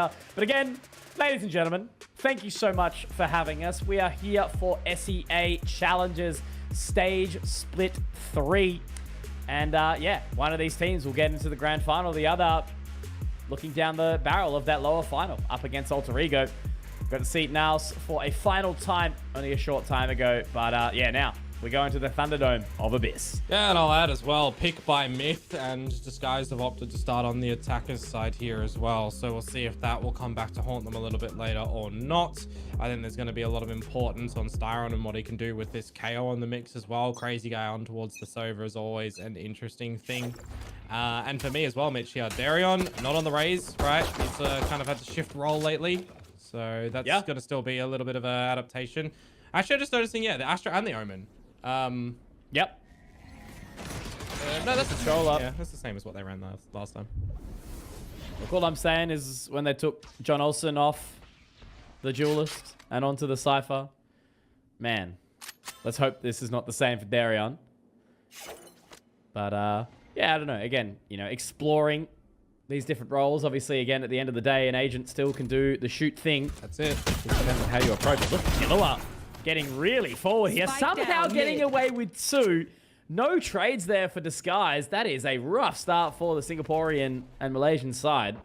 together. But again, ladies and gentlemen, thank you so much for having us. We are here for SEA Challenges Stage Split 3. And yeah, one of these teams will get into the grand final. The other looking down the barrel of that lower final up against Alter Ego. Got to see it now for a final time only a short time ago. But yeah, now we go into the Thunderdome of Abyss. Yeah, and I'll add as well, pick by MiTH and Disguise have opted to start on the attacker's side here as well. So we'll see if that will come back to haunt them a little bit later or not. I think there's going to be a lot of importance on Styron and what he can do with this KO on the mix as well. Crazy guy on towards the Sova is always an interesting thing. And for me as well, Mitch here, Darion, not on the raise, right? He's kind of had to shift role lately. So that's going to still be a little bit of an adaptation. Actually, I'm just noticing, yeah, the Astra and the Omen. Yep. No, that's control up. Yeah, that's the same as what they ran last time. Look, all I'm saying is when they took John Olsen off the Duelist and onto the Cypher, man, let's hope this is not the same for Darion. But yeah, I don't know. Again, you know, exploring these different roles. Obviously, again, at the end of the day, an agent still can do the shoot thing. That's it. Just depends on how you approach it. Look, Killua getting really forward here. Somehow getting away with 2. No trades there for Disguise. That is a rough start for the Singaporean and Malaysian side.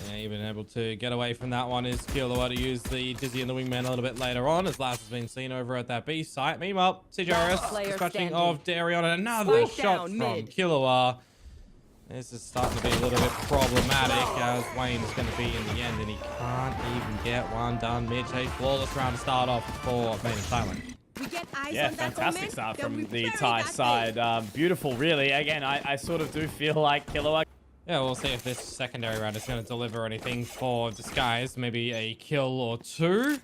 Yeah, even able to get away from that one is Killua to use the Dizzy and the Wingman a little bit later on, as Laz has been seen over at that B site. Meanwhile, CJRS dispatching of Darion, and another shot from Killua. This is starting to be a little bit problematic, as Wayne is going to be in the end, and he can't even get one done. Mitch, a flawless round to start off for Main and Thailand. Yeah, fantastic start from the Thai side. Beautiful, really. Again, I sort of do feel like Killua. Yeah, we'll see if this secondary round is going to deliver anything for Disguise. Maybe a kill or 2.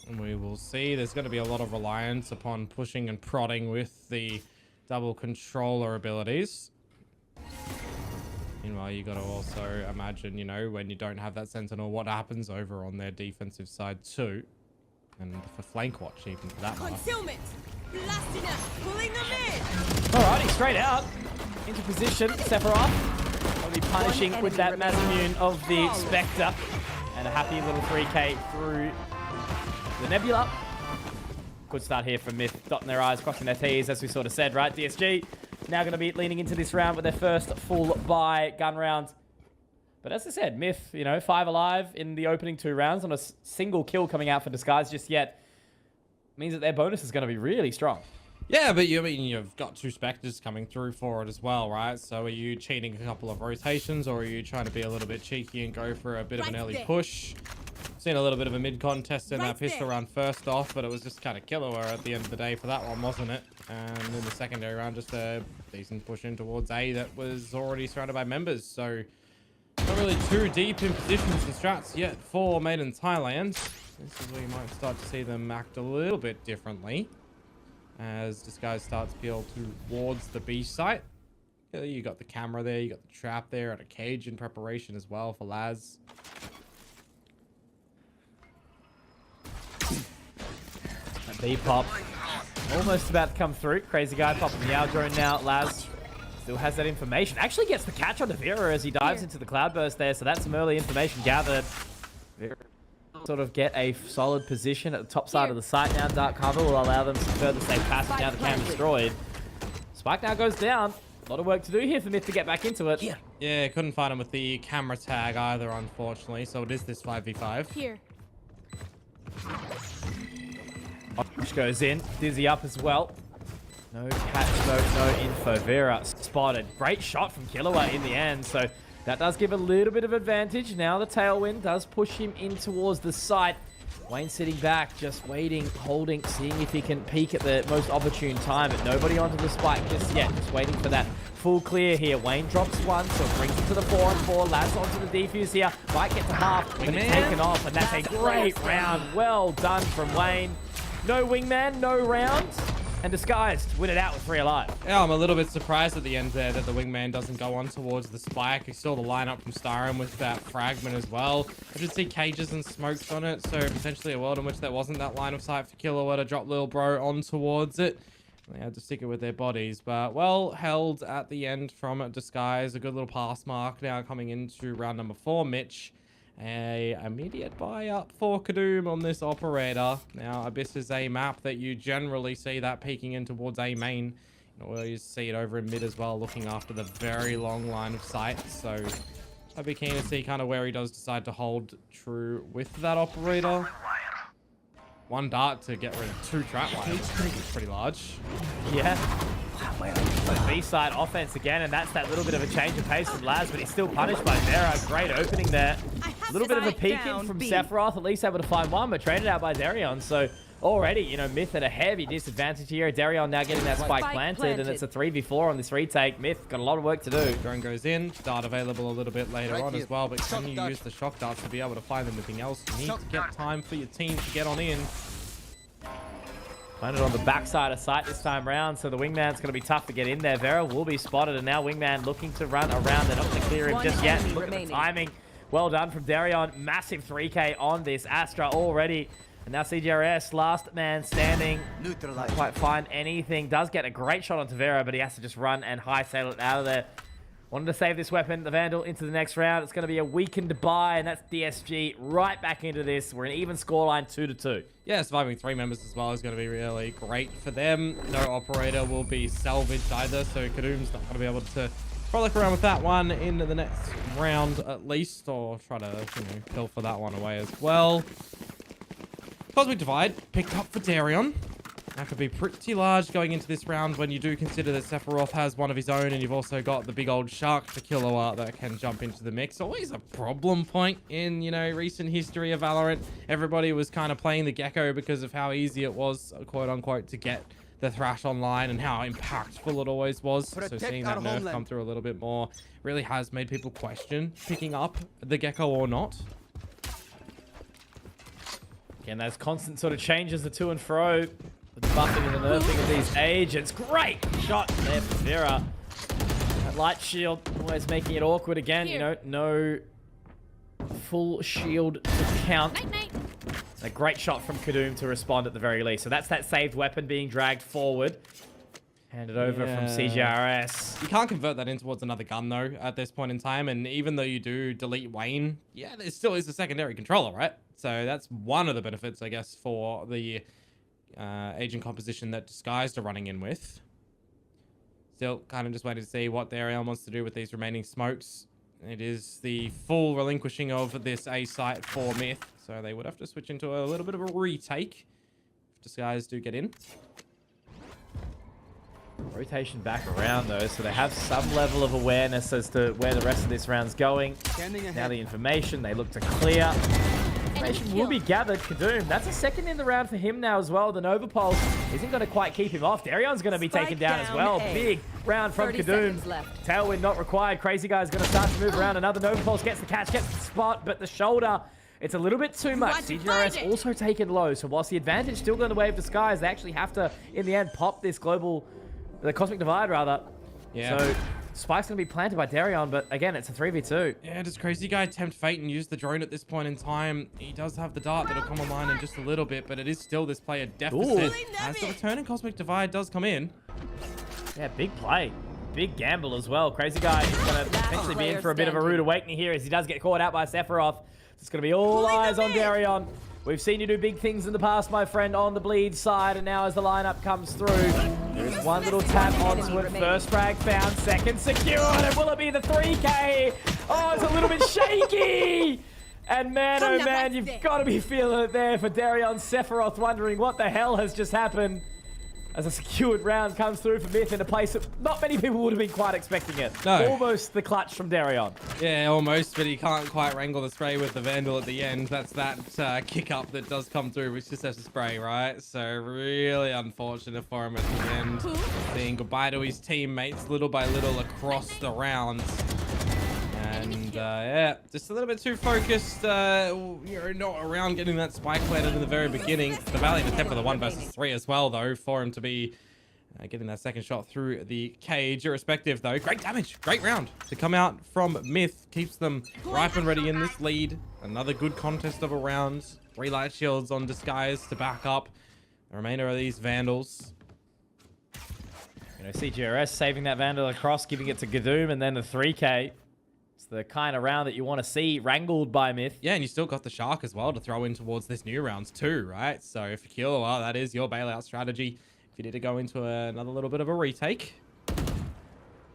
And we will see. There's going to be a lot of reliance upon pushing and prodding with the double controller abilities. Meanwhile, you got to also imagine, you know, when you don't have that Sentinel, what happens over on their defensive side too. And for flank watch, even for that matter. Concealment! Blasting up! Pulling them in! Alrighty, straight out. Into position, Sephiroth. Will be punishing with that Masamune of the Spectre. And a happy little 3K through the Nebula. Good start here from MiTH, dotting their I's, crossing their T's, as we sort of said, right? DSG now going to be leaning into this round with their first full buy gun round. But as I said, MiTH, you know, 5 alive in the opening 2 rounds on a single kill coming out for Disguise just yet. Means that their bonus is going to be really strong. Yeah, but I mean, you've got 2 Spectres coming through for it as well, right? So are you cheating a couple of rotations, or are you trying to be a little bit cheeky and go for a bit of an early push? Seen a little bit of a mid-contest in that pistol round first off, but it was just kind of Killua at the end of the day for that one, wasn't it? And in the secondary round, just a decent push in towards A that was already surrounded by members. So not really too deep in positions and strats yet for Made in Thailand. This is where you might start to see them act a little bit differently as Disguise starts to peel towards the B site. Yeah, you got the camera there, you got the trap there, and a cage in preparation as well for Laz. B-pop almost about to come through. Crazy guy popping the out drone now. Laz still has that information. Actually gets the catch on Devira as he dives into the cloudburst there. So that's some early information gathered. Sort of get a solid position at the top side of the site now. Dark cover will allow them some further safe passage now the cam destroyed. Spike now goes down. A lot of work to do here for MiTH to get back into it. Yeah, couldn't find him with the camera tag either, unfortunately. So it is this 5v5. Here. Which goes in. Dizzy up as well. No catch though, no info. Vera spotted. Great shot from Killua in the end. So that does give a little bit of advantage. Now the tailwind does push him in towards the site. Wayne sitting back, just waiting, holding, seeing if he can peek at the most opportune time. But nobody onto the spike just yet. Just waiting for that full clear here. Wayne drops one, so it brings it to the 4-on-4. Laz onto the defuse here. Might get to half, but it's taken off. And that's a great round. Well done from Wayne. No wingman, no round. And Disguised win it out with 3 alive. Yeah, I'm a little bit surprised at the end there that the wingman doesn't go on towards the spike. You saw the lineup from Styron with that fragment as well. I did see cages and smokes on it, so potentially a world in which there wasn't that line of sight for Killua to drop Lil Bro on towards it. They had to stick it with their bodies, but well held at the end from Disguise. A good little pass mark now coming into round number 4, Mitch. A immediate buy up for Kadoom on this operator. Now, Abyss is a map that you generally see that peeking in towards A main. You always see it over in mid as well, looking after the very long line of sight. So I'd be keen to see kind of where he does decide to hold true with that operator. One dart to get rid of 2 trap wires. It's pretty large. Yeah. B-side offense again, and that's that little bit of a change of pace from Laz, but he's still punished by Vera. Great opening there. A little bit of a peek in from Sephiroth, at least able to find one, but traded out by Darion. So already, you know, Myth at a heavy disadvantage here. Darion now getting that spike planted, and it's a 3v4 on this retake. Myth got a lot of work to do. Drone goes in, dart available a little bit later on as well, but can you use the shock darts to be able to find anything else? You need to get time for your team to get on in. Landed on the backside of sight this time round, so the wingman's going to be tough to get in there. Vera will be spotted, and now wingman looking to run around. They're not going to clear him just yet. Look at the timing. Well done from Darion. Massive 3k on this Astra already. And now CGRS, last man standing. Not quite find anything. Does get a great shot onto Vera, but he has to just run and hightail it out of there. Wanted to save this weapon, the Vandal, into the next round. It's going to be a weakened buy, and that's DSG right back into this. We're an even scoreline, 2-2. Yeah, surviving 3 members as well is going to be really great for them. No operator will be salvaged either, so Kadoom's not going to be able to frolic around with that one in the next round at least, or try to, you know, kill for that one away as well. Cosmic Divide picked up for Darion. That could be pretty large going into this round when you do consider that Sephiroth has one of his own, and you've also got the big old shark, the Killua, that can jump into the mix. Always a problem point in, you know, recent history of Valorant. Everybody was kind of playing the Gecko because of how easy it was, quote unquote, to get the Thrash online and how impactful it always was. So seeing that nerf come through a little bit more really has made people question picking up the Gecko or not. Again, those constant sort of changes, the to and fro. The buffing and the nerfing of these agents. Great shot there for Vera. That light shield always making it awkward again. You know, no full shield to count. A great shot from Kadoom to respond at the very least. So that's that saved weapon being dragged forward. Handed over from CGRS. You can't convert that in towards another gun though at this point in time. And even though you do delete Wayne, yeah, there still is a secondary controller, right? So that's one of the benefits, I guess, for the agent composition that Disguised are running in with. Still kind of just waiting to see what Darion wants to do with these remaining smokes. It is the full relinquishing of this A site for Myth, so they would have to switch into a little bit of a retake if Disguised do get in. Rotation back around though, so they have some level of awareness as to where the rest of this round's going. Now the information, they look to clear. Information will be gathered. Kadoom, that's a second in the round for him now as well. The Nova Pulse isn't going to quite keep him off. Darion's going to be taken down as well. Big round from Kadoom. Tailwind not required. Crazy Guy's going to start to move around. Another Nova Pulse gets the catch, gets the spot, but the shoulder, it's a little bit too much. CGRS also taken low, so whilst the advantage still going the way of Disguise, they actually have to, in the end, pop this the Cosmic Divide rather. Yeah. So Spike's going to be planted by Darion, but again, it's a 3v2. Yeah, does Crazy Guy tempt fate and use the drone at this point in time? He does have the dart that'll come online in just a little bit, but it is still this player deficit as the returning Cosmic Divide does come in. Yeah, big play. Big gamble as well. Crazy Guy is going to potentially be in for a bit of a rude awakening here as he does get caught out by Sephiroth. It's going to be all eyes on Darion. We've seen you do big things in the past, my friend, on the bleed side, and now as the lineup comes through, there's one little tap onto it. First frag found, second secured, and will it be the 3K? Oh, it's a little bit shaky! And man, oh man, you've got to be feeling it there for Darion. Sephiroth wondering what the hell has just happened as a secured round comes through for Myth in a place that not many people would have been quite expecting it. No. Almost the clutch from Darion. Yeah, almost, but he can't quite wrangle the spray with the Vandal at the end. That's that kick up that does come through, which just has to spray, right? So really unfortunate for him at the end. Saying goodbye to his teammates little by little across the rounds. And yeah, just a little bit too focused, not around getting that spike planted in the very beginning. The valiant attempt for the 1 versus 3 as well, though, for him to be getting that second shot through the cage. Irrespective, though, great damage, great round to come out from Myth. Keeps them ripe and ready in this lead. Another good contest of a round. 3 light shields on Disguise to back up the remainder of these Vandals. You know, CGRS saving that Vandal across, giving it to Kadoom, and then the 3K. the kind of round that you want to see wrangled by MiTH. Yeah, and you still got the Shark as well to throw in towards this new rounds too, right? So for Killua, that is your bailout strategy. If you need to go into another little bit of a retake.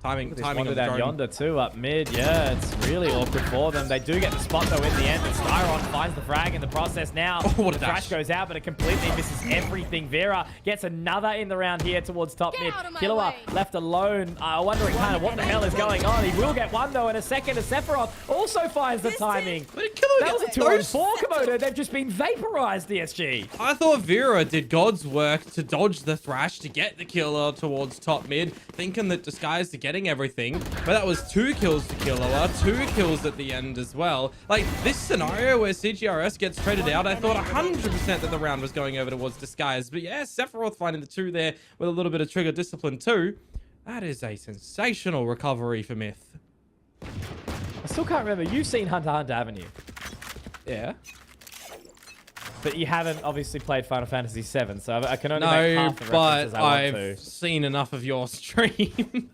Timing of down yonder too up mid. Yeah, it's really awkward for them. They do get the spot though in the end, but Styron finds the frag in the process now. Oh, what a the dash. Thrash goes out, but it completely misses everything. Vera gets another in the round here towards top mid. Killua left alone, wondering kind of what the hell is going on. He will get one though in a second. As Sephiroth also finds the timing. That was a 2-on-4 Komodo. They've just been vaporized, DSG. I thought Vera did God's work to dodge the Thrash to get the killer towards top mid, thinking that Disguise to getting everything, but that was 2 kills to Killua, 2 kills at the end as well. Like, this scenario where CGRS gets traded out, I thought 100% that the round was going over towards Disguise, but yeah, Sephiroth finding the 2 there with a little bit of trigger discipline too. That is a sensational recovery for MiTH. I still can't remember. You've seen Hunter x Hunter, haven't you? Yeah. But you haven't obviously played Final Fantasy VII, so I can only make half the references but I want I've seen enough of your stream.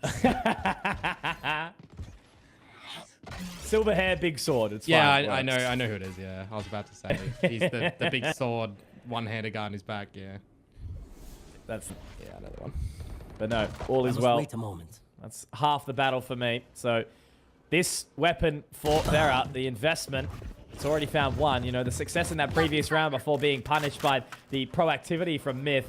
Silver hair, big sword. It's Yeah, fine, I know who it is. Yeah, I was about to say he's the big sword, one-handed guy on his back. Yeah, That's another one. But no, all is well. Wait a moment. That's half the battle for me. So this weapon for Vera, the investment, it's already found one. You know, the success in that previous round before being punished by the proactivity from MiTH.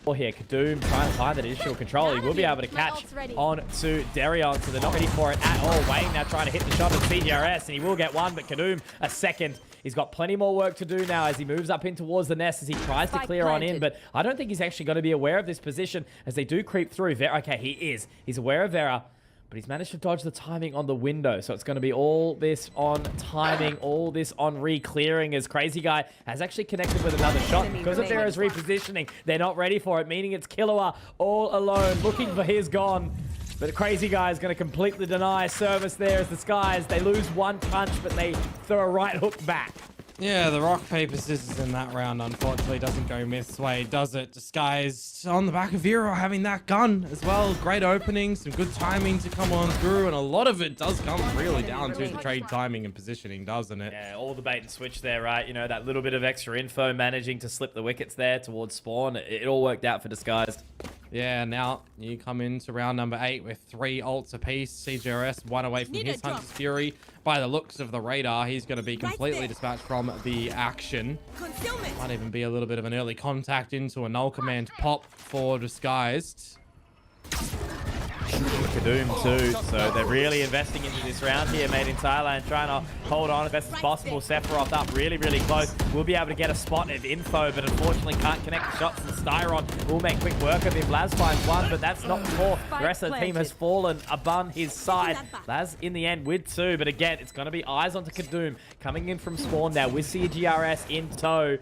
Or here, Kadoom trying to find that additional control. He will be able to catch on to Darion, so they're not ready for it at all. Wayne now trying to hit the shot at CGRS, and he will get one, but Kadoom a second. He's got plenty more work to do now as he moves up in towards the nest as he tries to clear on in, but I don't think he's actually going to be aware of this position as they do creep through. Vera, okay, he is. He's aware of Vera, but he's managed to dodge the timing on the window. So it's going to be all this on timing, all this on re-clearing as Crazy Guy has actually connected with another shot. Because of Vera's repositioning, they're not ready for it, meaning it's Killua all alone looking for his gone. But Crazy Guy is going to completely deny service there as the Skies. They lose one punch, but they throw a right hook back. Yeah, the rock, paper, scissors in that round, unfortunately, doesn't go MiTH's way, does it? Disguised on the back of Vera having that gun as well. Great opening, some good timing to come on through, and a lot of it does come really down to the trade timing and positioning, doesn't it? Yeah, all the bait and switch there, right? You know, that little bit of extra info, managing to slip the wickets there towards spawn. It all worked out for Disguised. Yeah, now you come into round number 8 with 3 ults apiece. CGRS 1 away from his Hunter's Fury. By the looks of the radar, he's going to be completely dispatched from the action. Might even be a little bit of an early contact into a null command pop for Disguised. Kadoom too, so they're really investing into this round here, made in Thailand, trying to hold on as best as possible. Sephiroth up really, really close. We'll be able to get a spot of info, but unfortunately can't connect the shots, and Styron will make quick work of him. Laz finds one, but that's not before the rest of the team has fallen upon his side. Laz in the end with 2, but again, it's going to be eyes onto Kadoom coming in from spawn now with CGRS in tow.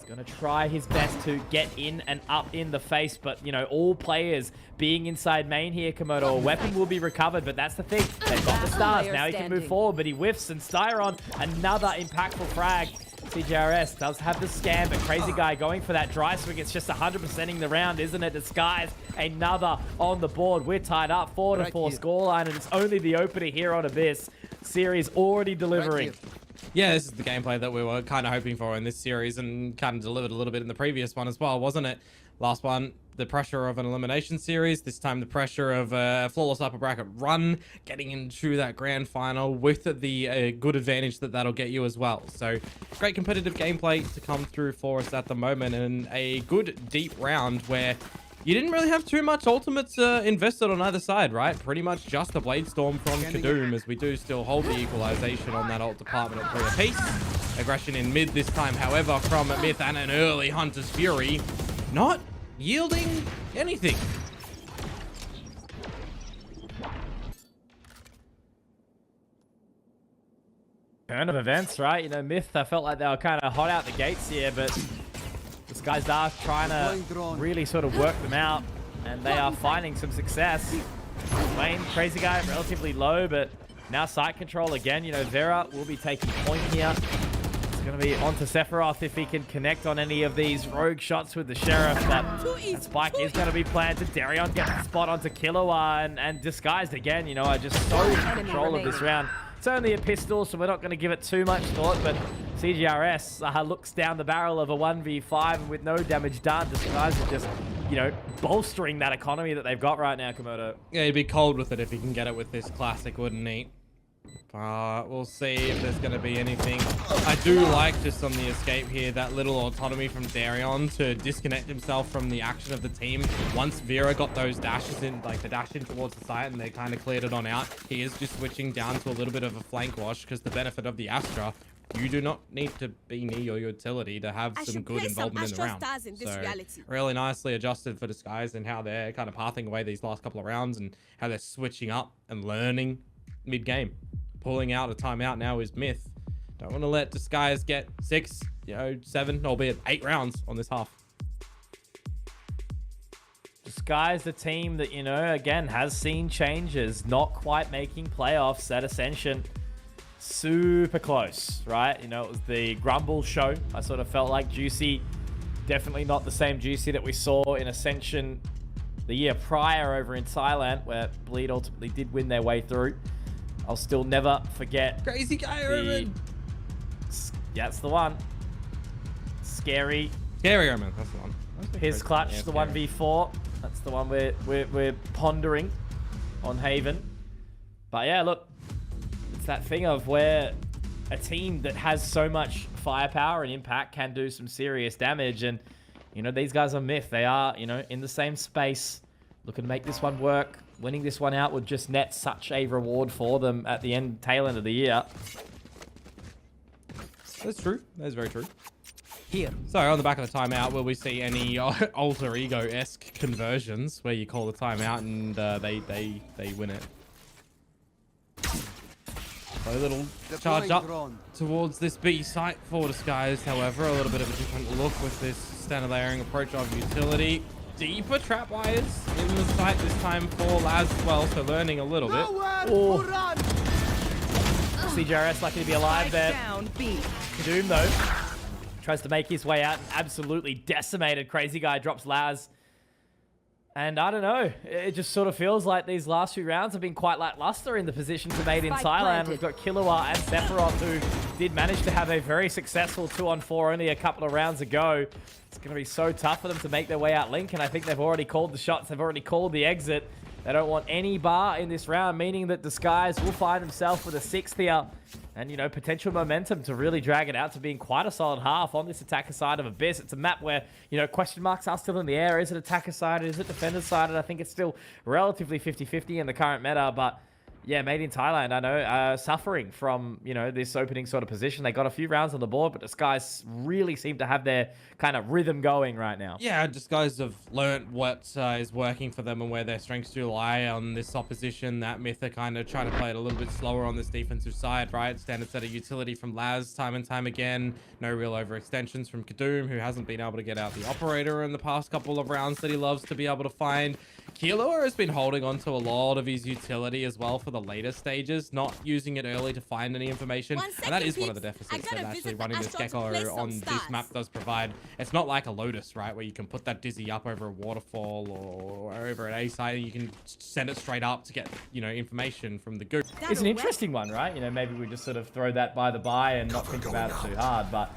Going to try his best to get in and up in the face, but, you know, all players being inside main here, Komodo. A weapon will be recovered, but that's the thing. They've got the stars. Now he can move forward, but he whiffs, and Styron, another impactful frag. CGRS does have the scam, but Crazy Guy going for that dry swing. It's just 100%ing the round, isn't it? Disguise, another on the board. We're tied up 4-4 scoreline, and it's only the opener here on Abyss. Series already delivering. Yeah, this is the gameplay that we were kind of hoping for in this series, and kind of delivered a little bit in the previous one as well, wasn't it? Last one, the pressure of an elimination series. This time, the pressure of a flawless upper bracket run, getting into that grand final with the good advantage that that'll get you as well. So, great competitive gameplay to come through for us at the moment, and a good deep round where you didn't really have too much ultimates invested on either side, right? Pretty much just a Blade Storm from Kadoom, as we do still hold the equalization on that ult department at 3 apiece. Aggression in mid this time, however, from MiTH, and an early Hunter's Fury, not yielding anything. Turn of events, right? You know, MiTH, I felt like they were kind of hot out the gates here, but this guy's trying to really sort of work them out, and they are finding some success. Wayne, Crazy Guy, relatively low, but now site control again. You know, Vera will be taking point here. going to be onto Sephiroth if he can connect on any of these rogue shots with the Sheriff. But that spike is going to be planted. Darion gets the spot onto Killua and Disguised again. You know, are just so in control of this round. It's only a pistol, so we're not going to give it too much thought. But CGRS looks down the barrel of a 1v5 and with no damage done. Disguised is just, you know, bolstering that economy that they've got right now, Komodo. Yeah, he'd be cold with it if he can get it with this classic, wouldn't he? We'll see if there's going to be anything. I do like, just on the escape here, that little autonomy from Darion to disconnect himself from the action of the team. Once Vera got those dashes in, like the dash in towards the site, and they kind of cleared it on out, he is just switching down to a little bit of a flank wash, because the benefit of the Astra, you do not need to be near your utility to have some good involvement in the round. So really nicely adjusted for Disguise and how they're kind of pathing away these last couple of rounds and how they're switching up and learning mid-game. Pulling out a timeout now is MiTH. Don't want to let Disguise get 6, 7, albeit 8 rounds on this half. Disguise, the team that, you know, again, has seen changes, not quite making playoffs at Ascension. Super close, right? You know, it was the Grumble show. I sort of felt like Juicy, definitely not the same Juicy that we saw in Ascension the year prior over in Thailand, where Bleed ultimately did win their way through. I'll still never forget. Crazy guy, Roman. Yeah, that's the one. Scary. Scary, Roman. That's the one. His clutch, yeah, the 1v4. That's the one we're pondering on Haven. But yeah, look, it's that thing of where a team that has so much firepower and impact can do some serious damage. And, you know, these guys are MiTH. They are, you know, in the same space, looking to make this one work. Winning this one out would just net such a reward for them at the tail end of the year. That's true. That is very true. Here. So on the back of the timeout, will we see any alter ego-esque conversions where you call the timeout and they win it? So a little charge up towards this B site for Disguised. However, a little bit of a different look with this standard layering approach of utility. Deeper trap wires in the site this time for Laz as well, so learning a little bit. Oh. CJRS lucky to be alive there. Kadoom though tries to make his way out and absolutely decimated. Crazy guy drops Laz. And I don't know, it just sort of feels like these last few rounds have been quite lackluster in the positions made in Thailand. We've got Killua and Sephiroth, who did manage to have a very successful 2-on-4 only a couple of rounds ago. It's going to be so tough for them to make their way out Link, and I think they've already called the shots. They've already called the exit. They don't want any bar in this round, meaning that Disguise will find himself with a 6th here. And, you know, potential momentum to really drag it out to being quite a solid half on this attacker side of Abyss. It's a map where, you know, question marks are still in the air. Is it attacker sided? Is it defender sided? I think it's still relatively 50-50 in the current meta, but yeah, made in Thailand, I know, suffering from, you know, this opening sort of position. They got a few rounds on the board, but Disguise really seem to have their kind of rhythm going right now. Yeah, Disguise have learnt what is working for them and where their strengths do lie on this opposition. That MiTH are kind of trying to play it a little bit slower on this defensive side, right? Standard set of utility from Laz time and time again. No real overextensions from Kadoom, who hasn't been able to get out the operator in the past couple of rounds that he loves to be able to find. Killua has been holding on to a lot of his utility as well for the later stages, not using it early to find any information. And that is one of the deficits that actually running this Gecko on this map does provide. It's not like a Lotus, right, where you can put that Dizzy up over a waterfall or over an A site and you can send it straight up to get, you know, information from the goop. It's an interesting one, right? You know, maybe we just sort of throw that by the by and not think about it too hard. But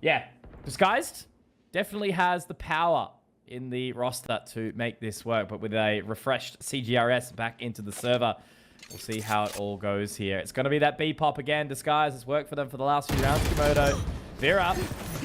yeah, Disguised definitely has the power in the roster to make this work, but with a refreshed CGRS back into the server, we'll see how it all goes here. It's going to be that B pop again. Disguise has worked for them for the last few rounds. Komodo, Vera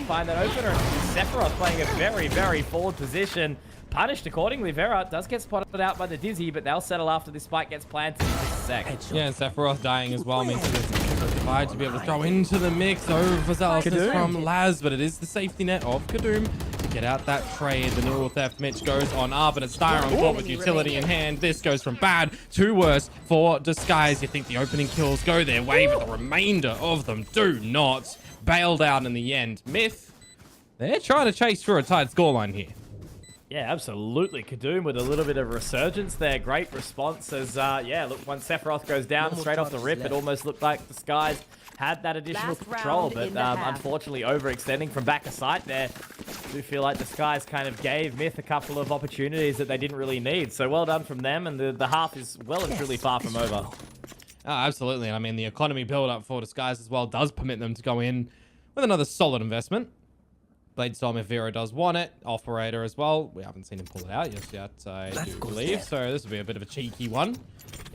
find that opener, and Sephiroth playing a very, very forward position. Punished accordingly. Vera does get spotted out by the Dizzy, but they'll settle after this spike gets planted in just a sec. Yeah, and Sephiroth dying as well means that there's a divide to be able to throw into the mix. Overzealous from Laz, but it is the safety net of Kadoom. Get out that trade. The Neural Theft Mitch goes on up, and it's Dire on board with utility in hand. This goes from bad to worse for Disguise. You think the opening kills go their way, but the remainder of them do not. Bailed out in the end. MiTH, they're trying to chase through a tight scoreline here. Yeah, absolutely. Kadoom with a little bit of resurgence there. Great response as, yeah, look, once Sephiroth goes down straight off the rip, it almost looked like Disguise had that additional Last control, round but in the half. unfortunately overextending from back of sight there. Do feel like the Skies kind of gave MiTH a couple of opportunities that they didn't really need. So well done from them, and the half is well and truly far from over. Oh, absolutely. And I mean, the economy build-up for Disguise as well does permit them to go in with another solid investment. Bladestorm, if Vera does want it. Operator as well. We haven't seen him pull it out just yet, I do believe. So this will be a bit of a cheeky one.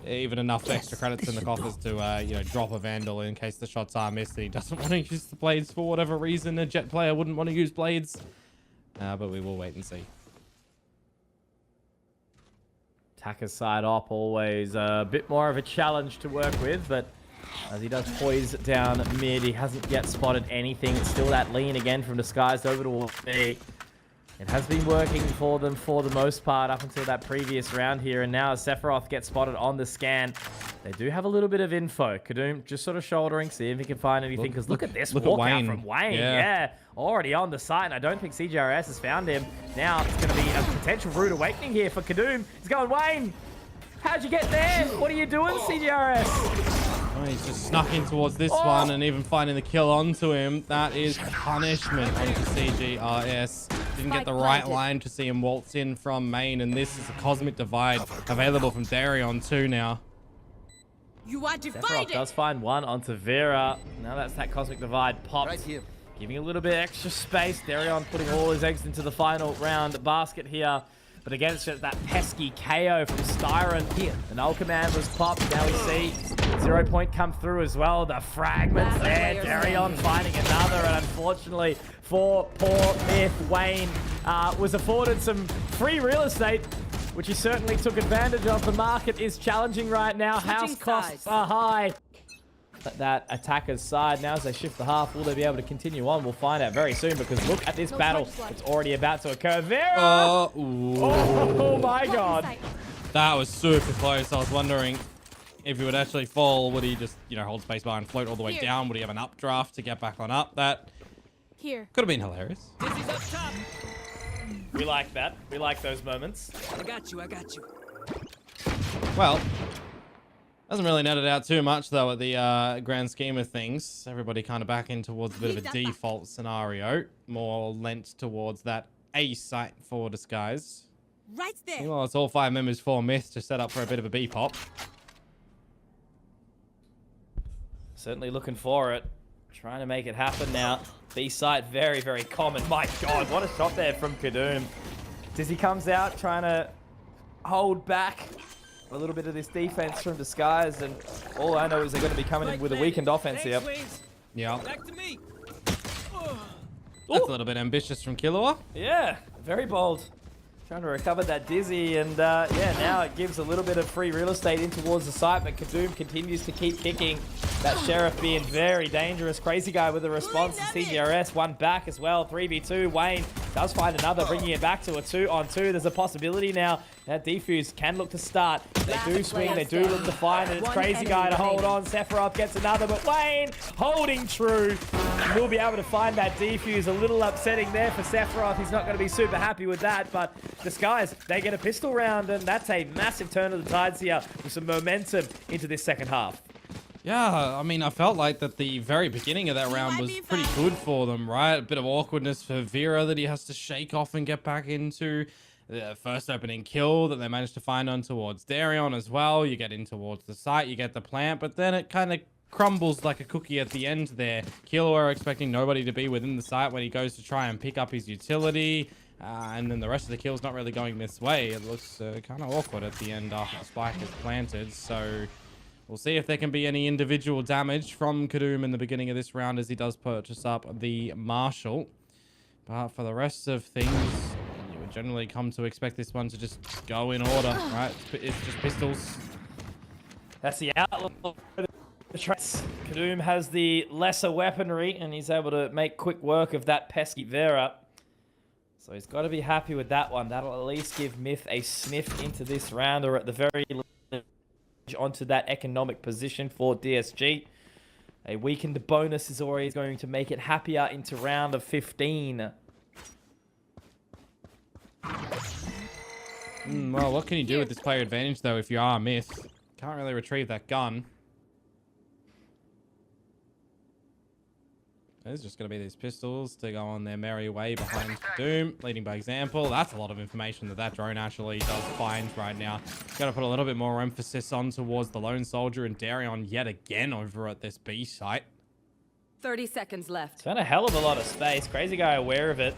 Even enough extra credits in the coffers to, you know, drop a Vandal in case the shots are missed and he doesn't want to use the blades for whatever reason. A Jet player wouldn't want to use blades. But we will wait and see. Attacker's side op, always a bit more of a challenge to work with, but as he does poise down mid, he hasn't yet spotted anything. It's still that lean again from Disguised over to B. It has been working for them for the most part up until that previous round here, and now as Sephiroth gets spotted on the scan, they do have a little bit of info. Kadum just sort of shouldering, see if he can find anything, because look at this walkout from Wayne. Yeah, already on the site, and I don't think CGRS has found him. Now it's going to be a potential rude awakening here for Kadum. He's going, Wayne, how'd you get there? What are you doing, CGRS? Oh, he's just snuck in towards this one and even finding the kill onto him. That is punishment onto CGRS. Didn't get the right line to see him waltz in from main, and this is a Cosmic Divide available from Darion too now. You are Sephiroth divided. does find one onto Vera. Now that's that Cosmic Divide popped. Right here. Giving a little bit extra space. Darion putting all his eggs into the final round basket here. But against that pesky KO from Styron here. The null command was popped. Now we see 0 point come through as well. The fragments there. Darion finding another. And unfortunately for poor MiTH, Wayne was afforded some free real estate, which he certainly took advantage of. The market is challenging right now. House costs are high. That attacker's side now as they shift the half, will they be able to continue on? We'll find out very soon, because look at this battle. It's already about to occur. Vera! Oh my god. That was super close. I was wondering if he would actually fall. Would he just, you know, hold spacebar and float all the way down? Would he have an updraft to get back on up? That could have been hilarious. We like that. We like those moments. I got you. Well, doesn't really net it out too much, though, at the grand scheme of things. Everybody kind of back in towards a bit of a default scenario. More lent towards that A site for Disguise. Right there. Well, it's all 5 members for MiTH to set up for a bit of a B pop. Certainly looking for it. Trying to make it happen now. B site, very, very common. My god, what a shot there from Kadum. Dizzy comes out trying to hold back a little bit of this defense from Disguise, and all I know is they're going to be coming in with a weakened offense here. Yeah. Back to me. That's a little bit ambitious from Killua. Yeah, very bold. Trying to recover that Dizzy, and yeah, now it gives a little bit of free real estate in towards the site, but Kadum continues to keep kicking. That Sheriff being very dangerous. Crazy Guy with a response to CGRS. One back as well. 3v2. Wayne does find another, bringing it back to a 2-on-2. There's a possibility now that Defuse can look to start. They do swing. They do look to find, and it's Crazy Guy to hold on. Sephiroth gets another, but Wayne holding true. We'll be able to find that Defuse. A little upsetting there for Sephiroth. He's not going to be super happy with that, but Disguise, they get a pistol round, and that's a massive turn of the tides here with some momentum into this second half. Yeah, I mean, I felt like that the very beginning of that round was pretty good for them, right? A bit of awkwardness for Vera that he has to shake off and get back into. The first opening kill that they managed to find on towards Darion as well. You get in towards the site, you get the plant, but then it kind of crumbles like a cookie at the end there. Killua expecting nobody to be within the site when he goes to try and pick up his utility. And then the rest of the kill's not really going this way. It looks kind of awkward at the end after the spike is planted. So we'll see if there can be any individual damage from Kadum in the beginning of this round as he does purchase up the Marshal. But for the rest of things, you would generally come to expect this one to just go in order, right? It's just pistols. That's the outlook. Kadum has the lesser weaponry, and he's able to make quick work of that pesky Vera. So he's got to be happy with that one. That'll at least give MiTH a sniff into this round, or at the very least onto that economic position for DSG. A weakened bonus is always going to make it happier into round of 15. Well, what can you do with this player advantage, though, if you are MiTH? Can't really retrieve that gun. There's just going to be these pistols to go on their merry way behind Doom, leading by example. That's a lot of information that drone actually does find right now. Got to put a little bit more emphasis on towards the lone soldier and Darion yet again over at this B site. 30 seconds left. Found a hell of a lot of space. Crazy guy aware of it.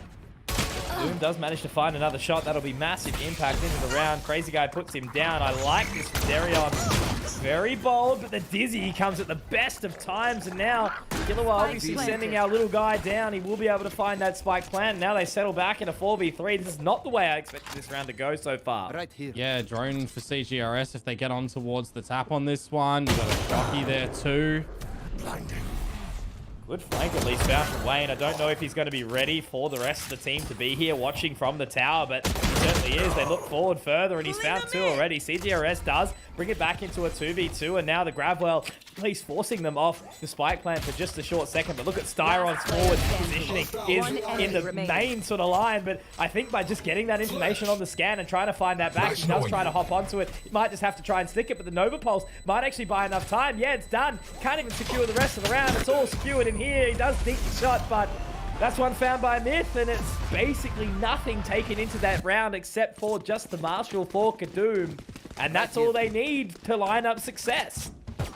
Doom does manage to find another shot. That'll be massive impact into the round. Crazy guy puts him down. I like this from Darion. Very bold, but the Dizzy comes at the best of times. And now, Killer obviously sending our little guy down. He will be able to find that spike plant. Now they settle back in a 4v3. This is not the way I expected this round to go so far. Right here. Yeah, drone for CGRS if they get on towards the tap on this one. You've got a jockey there too. Blinding. Good flank at least found from Wayne. I don't know if he's going to be ready for the rest of the team to be here watching from the tower, but he certainly is. They look forward further, and he's found two already. CGRS does bring it back into a 2v2, and now the Gravwell, at least forcing them off the spike plant for just a short second. But look at Styron's forward positioning is in the main sort of line, but I think by just getting that information on the scan and trying to find that back, he does try to hop onto it. He might just have to try and stick it, but the Nova Pulse might actually buy enough time. Yeah, it's done. Can't even secure the rest of the round. It's all secured in here. He does sneak the shot, but that's one found by MiTH, and it's basically nothing taken into that round except for just the Marshal for Kadoom. And that's all they need to line up success.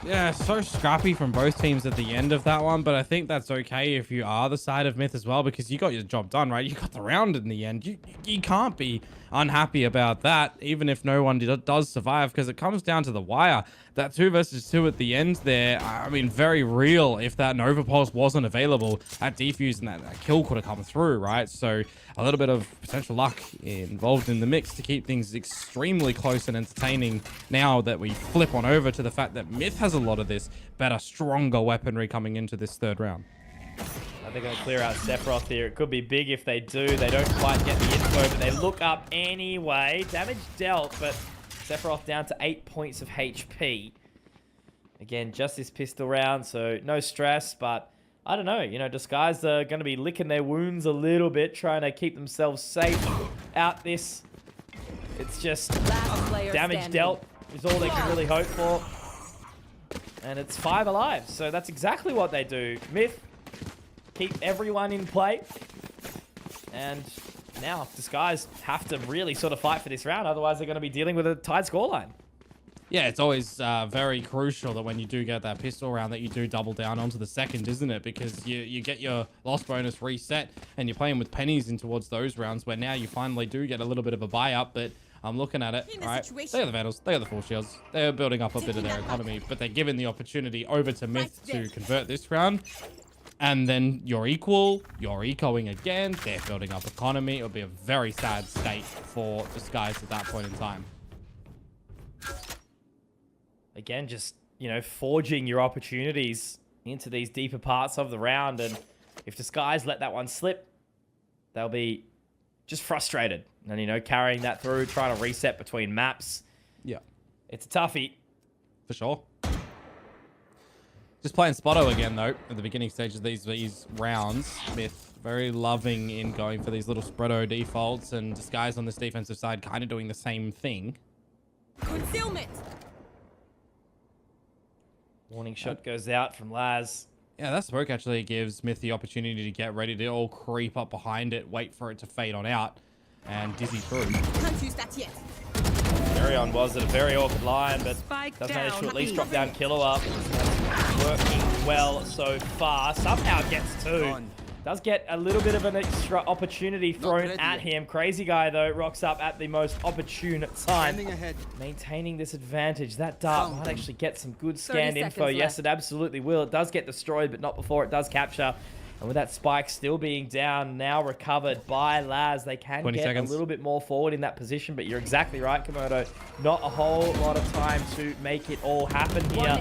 Yeah, so scrappy from both teams at the end of that one, but I think that's okay if you are the side of MiTH as well, because you got your job done, right? You got the round in the end. You can't be unhappy about that, even if no one does survive, because it comes down to the wire. That 2 versus 2 at the end there, I mean, very real. If that Nova Pulse wasn't available, that defuse and that kill could have come through, right? So a little bit of potential luck involved in the mix to keep things extremely close and entertaining now that we flip on over to the fact that MiTH has a lot of this better, stronger weaponry coming into this third round. They're going to clear out Sephiroth here. It could be big if they do. They don't quite get the info, but they look up anyway. Damage dealt, but Sephiroth down to 8 points of HP. Again, just this pistol round, so no stress, but I don't know. You know, Disguise are going to be licking their wounds a little bit, trying to keep themselves safe out this. It's just damage dealt is all they can really hope for. And it's 5 alive, so that's exactly what they do. MiTH keep everyone in play. And now Disguise have to really sort of fight for this round. Otherwise, they're going to be dealing with a tied scoreline. Yeah, it's always very crucial that when you do get that pistol round that you do double down onto the second, isn't it? Because you get your loss bonus reset and you're playing with pennies in towards those rounds where now you finally do get a little bit of a buy up. But I'm looking at it, right? They are the Vandals, they are the Full Shields. They're building up a bit of their economy, but they're given the opportunity over to MiTH to convert this round. And then you're equal, you're ecoing again, they're building up economy. It would be a very sad state for Disguise at that point in time. Again, just, you know, forging your opportunities into these deeper parts of the round. And if Disguise let that one slip, they'll be just frustrated. And, you know, carrying that through, trying to reset between maps. Yeah. It's a toughie. For sure. Just playing Spotto again, though, at the beginning stages of these rounds. MiTH very loving in going for these little Spreado defaults, and Disguise on this defensive side kind of doing the same thing. Concealment. Warning shot goes out from Laz. Yeah, that smoke actually gives MiTH the opportunity to get ready to all creep up behind it, wait for it to fade on out, and Dizzy through. Can't use that yet. Darion was at a very awkward line, but does manage to at least drop down Killer up. Working well so far. Somehow gets 2. Does get a little bit of an extra opportunity thrown at him. Crazy guy, though, rocks up at the most opportune time. Maintaining this advantage. That dart might actually get some good scanned info. Yes, it absolutely will. It does get destroyed, but not before it does capture. And with that spike still being down, now recovered by Laz, they can get a little bit more forward in that position. But you're exactly right, Komodo. Not a whole lot of time to make it all happen here.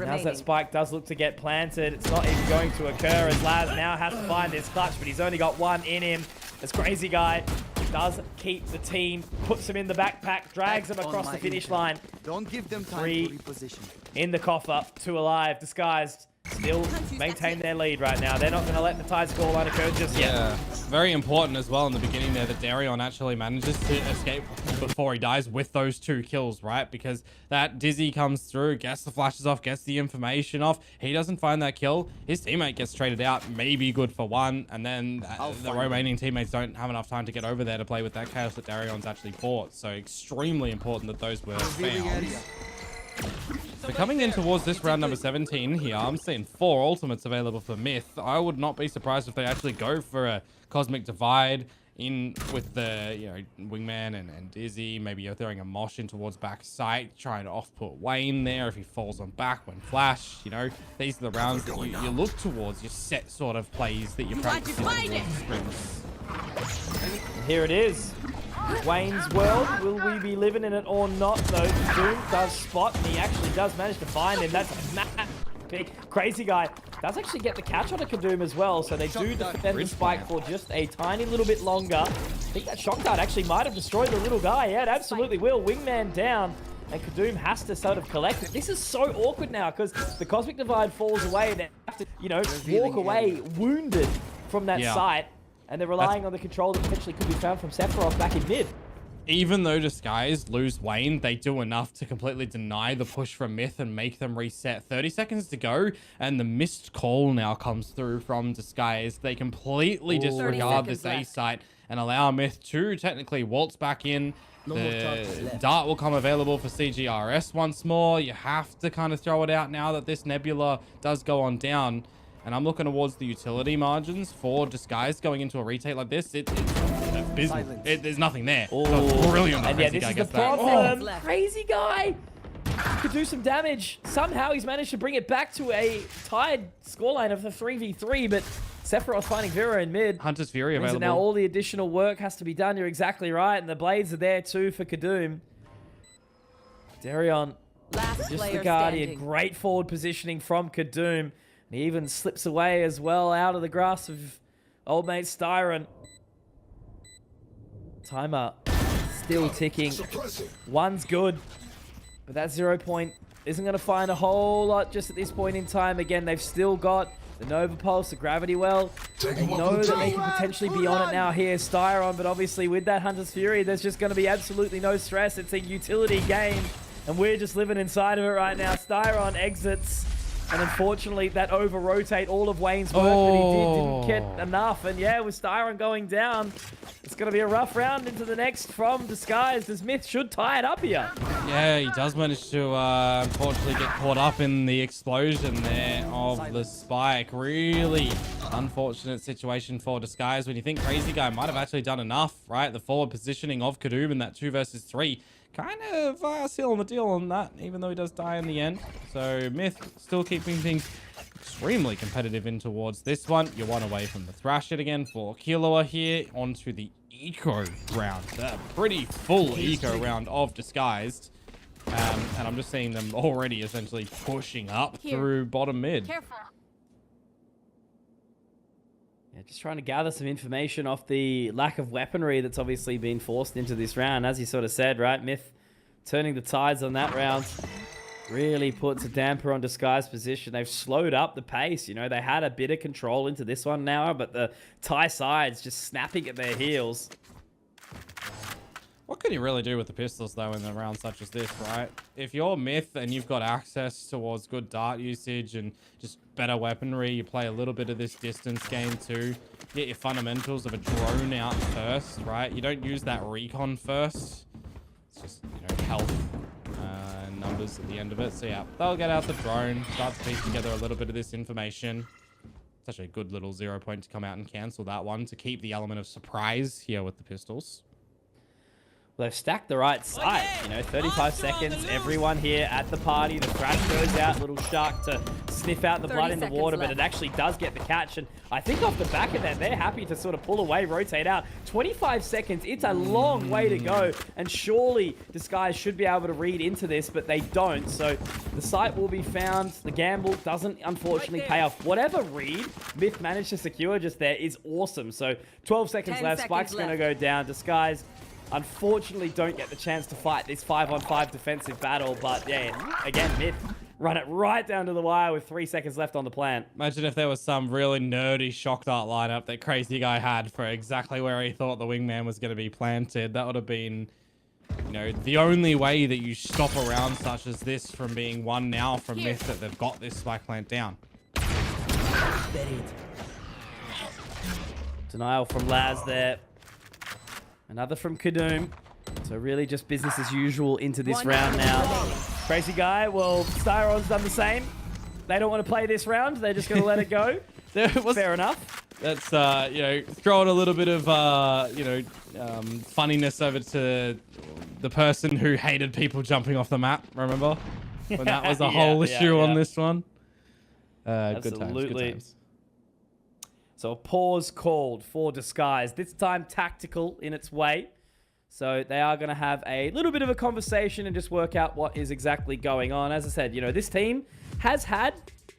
As that spike does look to get planted, it's not even going to occur as Laz now has to find this clutch, but he's only got 1 in him. This Crazy guy does keep the team, puts him in the backpack, drags him across the finish line. Don't give them time 3 to reposition. in the coffer, 2 alive. Disguised still maintain their lead right now. They're not going to let the tie scoreline occur just yet. Yeah, very important as well in the beginning there that Darion actually manages to escape before he dies with those 2 kills, right? Because that Dizzy comes through, gets the flashes off, gets the information off. He doesn't find that kill. His teammate gets traded out, maybe good for 1, and then the remaining teammates don't have enough time to get over there to play with that chaos that Darion's actually bought. So extremely important that those were found. So coming in towards this round number 17 here, I'm seeing 4 ultimates available for MiTH. I would not be surprised if they actually go for a Cosmic Divide in with the, you know, Wingman and Dizzy. Maybe you're throwing a Mosh in towards back sight, trying to off-put Wayne there if he falls on back when flash. You know, these are the rounds that you look towards, your set sort of plays that you're practicing towards sprints. Here it is. Wayne's world. Will we be living in it or not, though? Doom does spot, and he actually does manage to find him. That's a mad pick. Crazy guy does actually get the catch on a Kadoom as well, so they do defend the spike for just a tiny little bit longer. I think that shock dart actually might have destroyed the little guy. Yeah, it absolutely will. Wingman down, and Kadoom has to sort of collect it. This is so awkward now, because the Cosmic Divide falls away, and they have to, you know, walk away wounded from that site. And they're relying on the control that potentially could be found from Sephiroth back in mid. Even though Disguise lose Wayne, they do enough to completely deny the push from MiTH and make them reset. 30 seconds to go, and the missed call now comes through from Disguise. They completely disregard this A site and allow MiTH to technically waltz back in. The dart will come available for CGRS once more. You have to kind of throw it out now that this Nebula does go on down. And I'm looking towards the utility margins for Disguise going into a retake like this. It's abysmal. There's nothing there. Oh, brilliant. And yeah, this is the problem. Crazy guy could do some damage. Somehow he's managed to bring it back to a tied scoreline of the 3v3, but Sephiroth finding Vera in mid. Hunter's Fury available. Now all the additional work has to be done. You're exactly right. And the blades are there too for Kadoom. Darion, just the Guardian. Great forward positioning from Kadoom. And he even slips away as well out of the grasp of old mate Styron. Timer still ticking. 1's good. But that 0 point isn't going to find a whole lot just at this point in time. Again, they've still got the Nova Pulse, the Gravity Well. They know that they can potentially be on it now here, Styron. But obviously with that Hunter's Fury, there's just going to be absolutely no stress. It's a utility game. And we're just living inside of it right now. Styron exits. And unfortunately, that over-rotate all of Wayne's work that he didn't get enough. And yeah, with Styron going down, it's going to be a rough round into the next from Disguise, as MiTH should tie it up here. Yeah, he does manage to, unfortunately, get caught up in the explosion there of the spike. Really unfortunate situation for Disguise when you think Crazy Guy might have actually done enough, right? The forward positioning of Kadoom in that 2 versus 3. Kind of sealing the deal on that, even though he does die in the end. So MiTH still keeping things extremely competitive in towards this one. You're 1 away from the thrash it again for Killua here. Onto the eco round. A pretty full eco round of Disguised. And I'm just seeing them already essentially pushing up through bottom mid. Careful. Yeah, just trying to gather some information off the lack of weaponry that's obviously been forced into this round. As you sort of said, right? MiTH turning the tides on that round really puts a damper on Disguise's position. They've slowed up the pace. You know, they had a bit of control into this one now, but the Thai sides just snapping at their heels. What can you really do with the pistols, though, in a round such as this, right? If you're MiTH and you've got access towards good dart usage and just better weaponry, you play a little bit of this distance game too. Get your fundamentals of a drone out first, right? You don't use that recon first. It's just, you know, health and numbers at the end of it. So yeah, they'll get out the drone, start to piece together a little bit of this information. It's actually a good little 0 point to come out and cancel that one to keep the element of surprise here with the pistols. They've stacked the right side, you know, 35 seconds, everyone here at the party, the thrash goes out, little shark to sniff out the blood in the water, but it actually does get the catch, and I think off the back of that, they're happy to sort of pull away, rotate out. 25 seconds, it's a long way to go, and surely Disguise should be able to read into this, but they don't, so the site will be found. The gamble doesn't, unfortunately, pay off. Whatever read MiTH managed to secure just there is awesome, so 12 seconds left, Spike's going to go down. Disguise unfortunately don't get the chance to fight this 5-on-5 defensive battle, but yeah, again, MiTH run it right down to the wire with 3 seconds left on the plant. Imagine if there was some really nerdy shock dart lineup that Crazy Guy had for exactly where he thought the wingman was going to be planted. That would have been, you know, the only way that you stop a round such as this from being won now from Myth, that they've got this spike plant down. Buried. Denial from Laz there. Another from Kadoom. So really just business as usual into this round now. Crazy Guy, well, Styron's done the same. They don't want to play this round. They're just going to let it go. Fair enough. That's, you know, throwing a little bit of, you know, funniness over to the person who hated people jumping off the map, remember? When that was a whole issue on this one. Good times. So a pause called for Disguise. This time tactical in its way. So they are going to have a little bit of a conversation and just work out what is exactly going on. As I said, you know, this team has had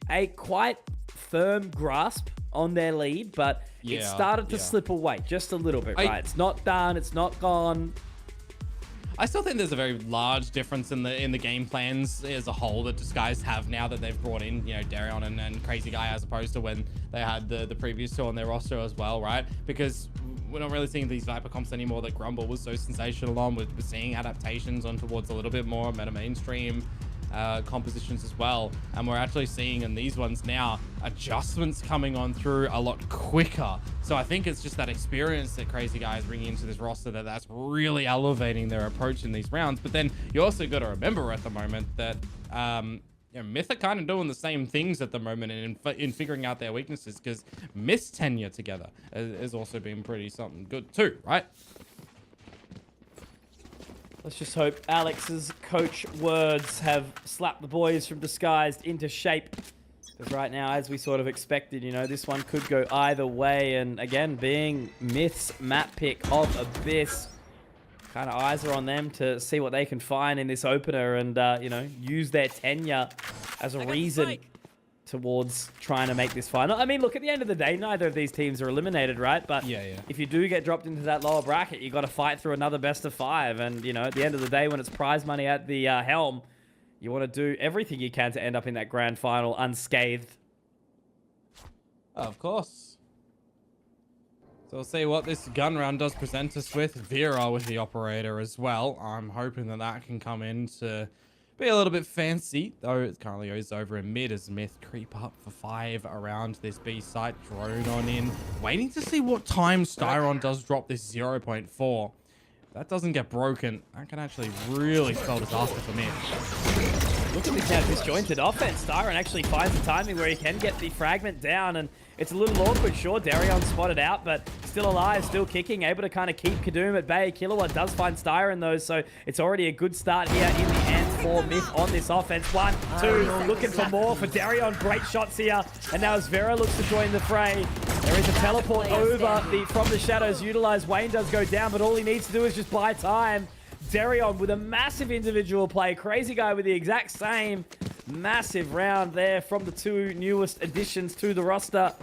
a quite firm grasp on their lead, but it started to slip away just a little bit, right? It's not done. It's not gone. I still think there's a very large difference in the game plans as a whole that Disguise have now that they've brought in, you know, Darion and Crazy Guy, as opposed to when they had the previous two on their roster as well, right? Because we're not really seeing these Viper comps anymore that Grumble was so sensational on. We're seeing adaptations on towards a little bit more meta mainstream compositions as well, and we're actually seeing in these ones now adjustments coming on through a lot quicker. So I think it's just that experience that Crazy Guy is bringing into this roster that's really elevating their approach in these rounds. But then you also got to remember at the moment that you know, Myth are kind of doing the same things at the moment in figuring out their weaknesses, because Myth's tenure together has also been pretty something good too, right? Let's just hope Alex's coach words have slapped the boys from Disguised into shape. Because right now, as we sort of expected, you know, this one could go either way. And again, being Myth's map pick of Abyss, kind of eyes are on them to see what they can find in this opener and, you know, use their tenure as a reason towards trying to make this final. I mean, look, at the end of the day, neither of these teams are eliminated, right? But if you do get dropped into that lower bracket, you got to fight through another best of 5. And, you know, at the end of the day, when it's prize money at the helm, you want to do everything you can to end up in that grand final unscathed. Of course. So we'll see what this gun round does present us with. Vera with the operator as well. I'm hoping that that can come in to be a little bit fancy, though it currently goes over in mid as Myth creep up for 5 around this B site. Drone on in, waiting to see what time Styron does drop this 0.4. If that doesn't get broken, that can actually really spell disaster for Myth. Look at this now disjointed offense. Styron actually finds the timing where he can get the fragment down, and it's a little awkward. Sure, Darion spotted out, but still alive, still kicking, able to kind of keep Kadoom at bay. Kilowatt does find Styron though, so it's already a good start here in the end for Myth on this offense. 1, 2, looking for more for Darion. Great shots here, and now as Vera looks to join the fray, there is a teleport over from the shadows utilized. Wayne does go down, but all he needs to do is just buy time. Darion with a massive individual play. Crazy Guy with the exact same massive round there from the 2 newest additions to the roster.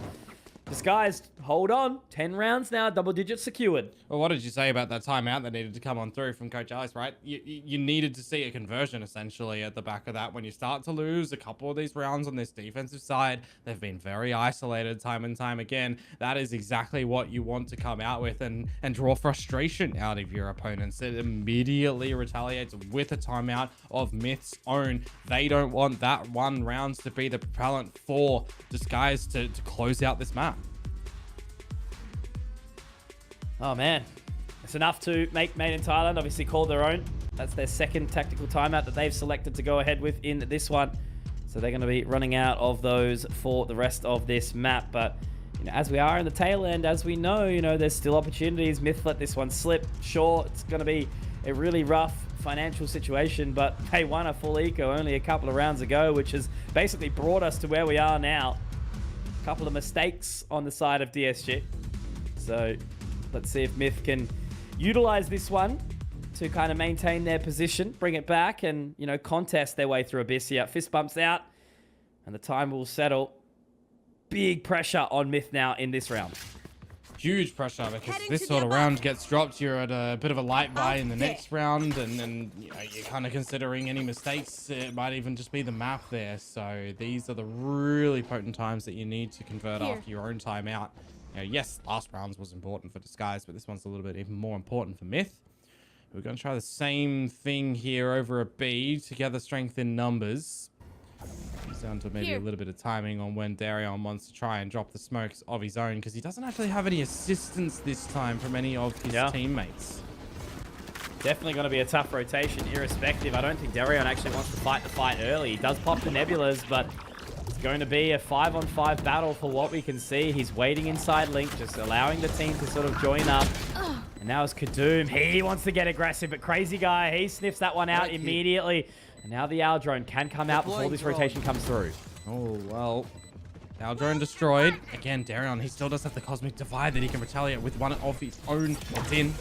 Disguised, hold on. 10 rounds now, double digits secured. Well, what did you say about that timeout that needed to come on through from Coach Alex, right? You needed to see a conversion, essentially, at the back of that. When you start to lose a couple of these rounds on this defensive side, they've been very isolated time and time again. That is exactly what you want to come out with and draw frustration out of your opponents. It immediately retaliates with a timeout of Myth's own. They don't want that 1 round to be the propellant for Disguise to close out this map. Oh man, it's enough to make Made in Thailand obviously call their own. That's their second tactical timeout that they've selected to go ahead with in this one. So they're going to be running out of those for the rest of this map. But you know, as we are in the tail end, as we know, you know, there's still opportunities. Myth let this one slip. Sure, it's going to be a really rough financial situation, but they won a full eco only a couple of rounds ago, which has basically brought us to where we are now. A couple of mistakes on the side of DSG. So let's see if Myth can utilize this one to kind of maintain their position, bring it back, and, you know, contest their way through Abyss here. Fist bumps out, and the time will settle. Big pressure on Myth now in this round. huge pressure because Heading this to sort of the round above. gets dropped. You're at a bit of a light buy in the Okay. next round, and then you know, you're kind of considering any mistakes. It might even just be the map there. So these are the really potent times that you need to convert Here. after your own timeout. You know, yes, last rounds was important for Disguise, but this one's a little bit even more important for Myth. We're going to try the same thing here over a B. Together, strength in numbers. Comes down to maybe Here. a little bit of timing on when Darion wants to try and drop the smokes of his own, because he doesn't actually have any assistance this time from any of his teammates. Definitely going to be a tough rotation, irrespective. I don't think Darion actually wants to fight the fight early. He does pop the nebulas, but it's going to be a 5-on-5 battle for what we can see. He's waiting inside Link, just allowing the team to sort of join up. And now it's Kadoom. He wants to get aggressive, but Crazy Guy, he sniffs that one out immediately. And now the Owl Drone can come out before this rotation comes through. Oh, well. Our drone destroyed. Again, Darion, he still does have the Cosmic Divide that he can retaliate with one of his own. It's in.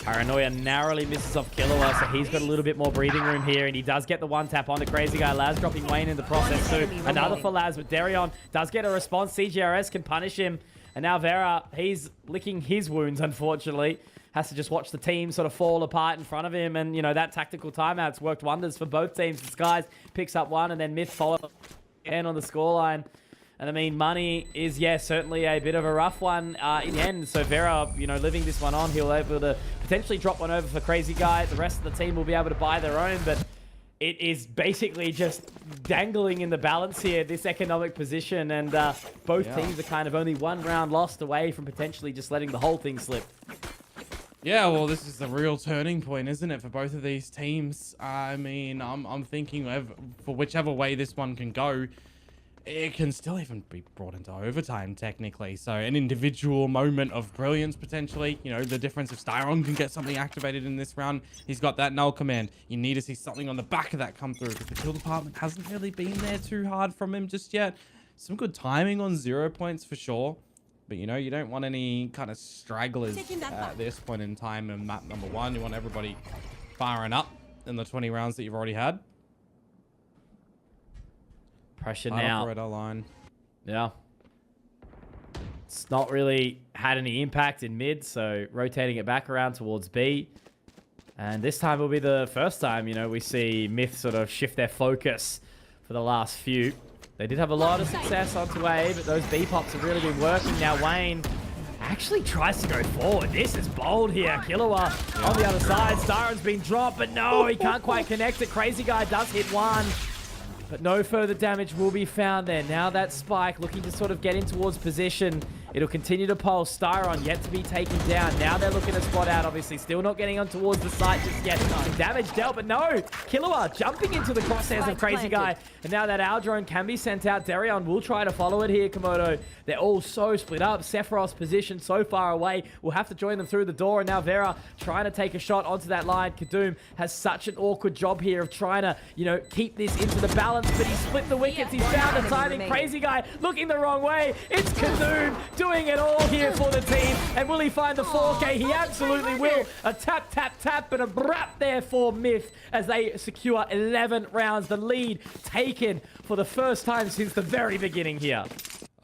Paranoia narrowly misses off Killua, so he's got a little bit more breathing room here, and he does get the one tap onto Crazy Guy. Laz dropping Wayne in the process too. Another for Laz, but Darion does get a response. CGRS can punish him. And now Vera, he's licking his wounds, unfortunately. Has to just watch the team sort of fall apart in front of him. And, you know, that tactical timeout's worked wonders for both teams. Disguise picks up one, and then Myth follows again on the scoreline. And, I mean, Money is, yeah, certainly a bit of a rough one in the end. So Vera, you know, living this one on, he'll be able to potentially drop one over for Crazy Guy. The rest of the team will be able to buy their own, but it is basically just dangling in the balance here, this economic position, and both teams are kind of only one round lost away from potentially just letting the whole thing slip. Yeah, well, this is the real turning point, isn't it, for both of these teams? I mean, I'm thinking for whichever way this one can go, it can still even be brought into overtime, technically. So an individual moment of brilliance, potentially. You know, the difference if Styron can get something activated in this round. He's got that null command. You need to see something on the back of that come through, because the kill department hasn't really been there too hard from him just yet. Some good timing on 0 points for sure. But, you know, you don't want any kind of stragglers at this point in time in map number 1. You want everybody firing up in the 20 rounds that you've already had. Pressure now. Operator line. Yeah. It's not really had any impact in mid, so rotating it back around towards B. And this time will be the first time, you know, we see Myth sort of shift their focus for the last few. They did have a lot of success onto A, but those B pops have really been working. Now Wayne actually tries to go forward. This is bold here. Killua on the other side. Styron's been dropped, but no, he can't quite connect it. Crazy Guy does hit one, but no further damage will be found there. Now that Spike looking to sort of get in towards position. It'll continue to pulse. Styron yet to be taken down. Now they're looking to spot out, obviously. Still not getting on towards the site just yet. Some damage dealt, but no. Killua jumping into the crosshairs of Crazy Guy. And now that our drone can be sent out. Darion will try to follow it here, Komodo. They're all so split up. Sephiroth's position so far away. We'll have to join them through the door. And now Vera trying to take a shot onto that line. Kadoom has such an awkward job here of trying to, you know, keep this into the balance. But he's split the wickets. He's found the timing. Crazy Guy looking the wrong way. It's Kadoom doing it all here for the team. And will he find the 4K? He absolutely will. A tap, tap, tap, and a brap there for Myth as they secure 11 rounds. The lead taken for the first time since the very beginning here.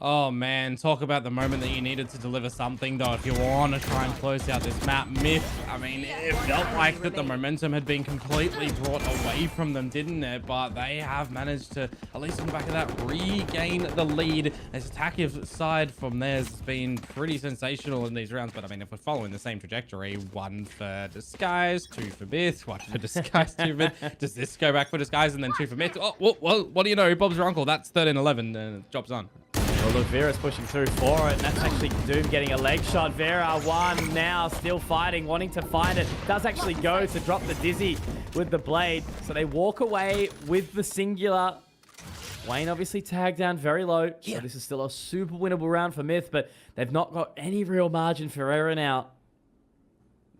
Oh man, talk about the moment that you needed to deliver something though. If you want to try and close out this map, Myth, I mean, it felt like that the momentum had been completely brought away from them, didn't it? But they have managed to, at least on the back of that, regain the lead. This attack side from theirs has been pretty sensational in these rounds. But I mean, if we're following the same trajectory, 1 for Disguise, 2 for Myth, 1 for Disguise, 2 for Myth. Does this go back for Disguise and then 2 for Myth? Oh, well, what do you know? Bob's your uncle. That's 13-11. Job's on. Well, look, Vera's pushing through for it, and that's actually Doom getting a leg shot. Vera, 1 now, still fighting, wanting to find it. Does actually go to drop the Dizzy with the blade. So they walk away with the singular. Wayne obviously tagged down very low. So this is still a super winnable round for Myth, but they've not got any real margin for error now.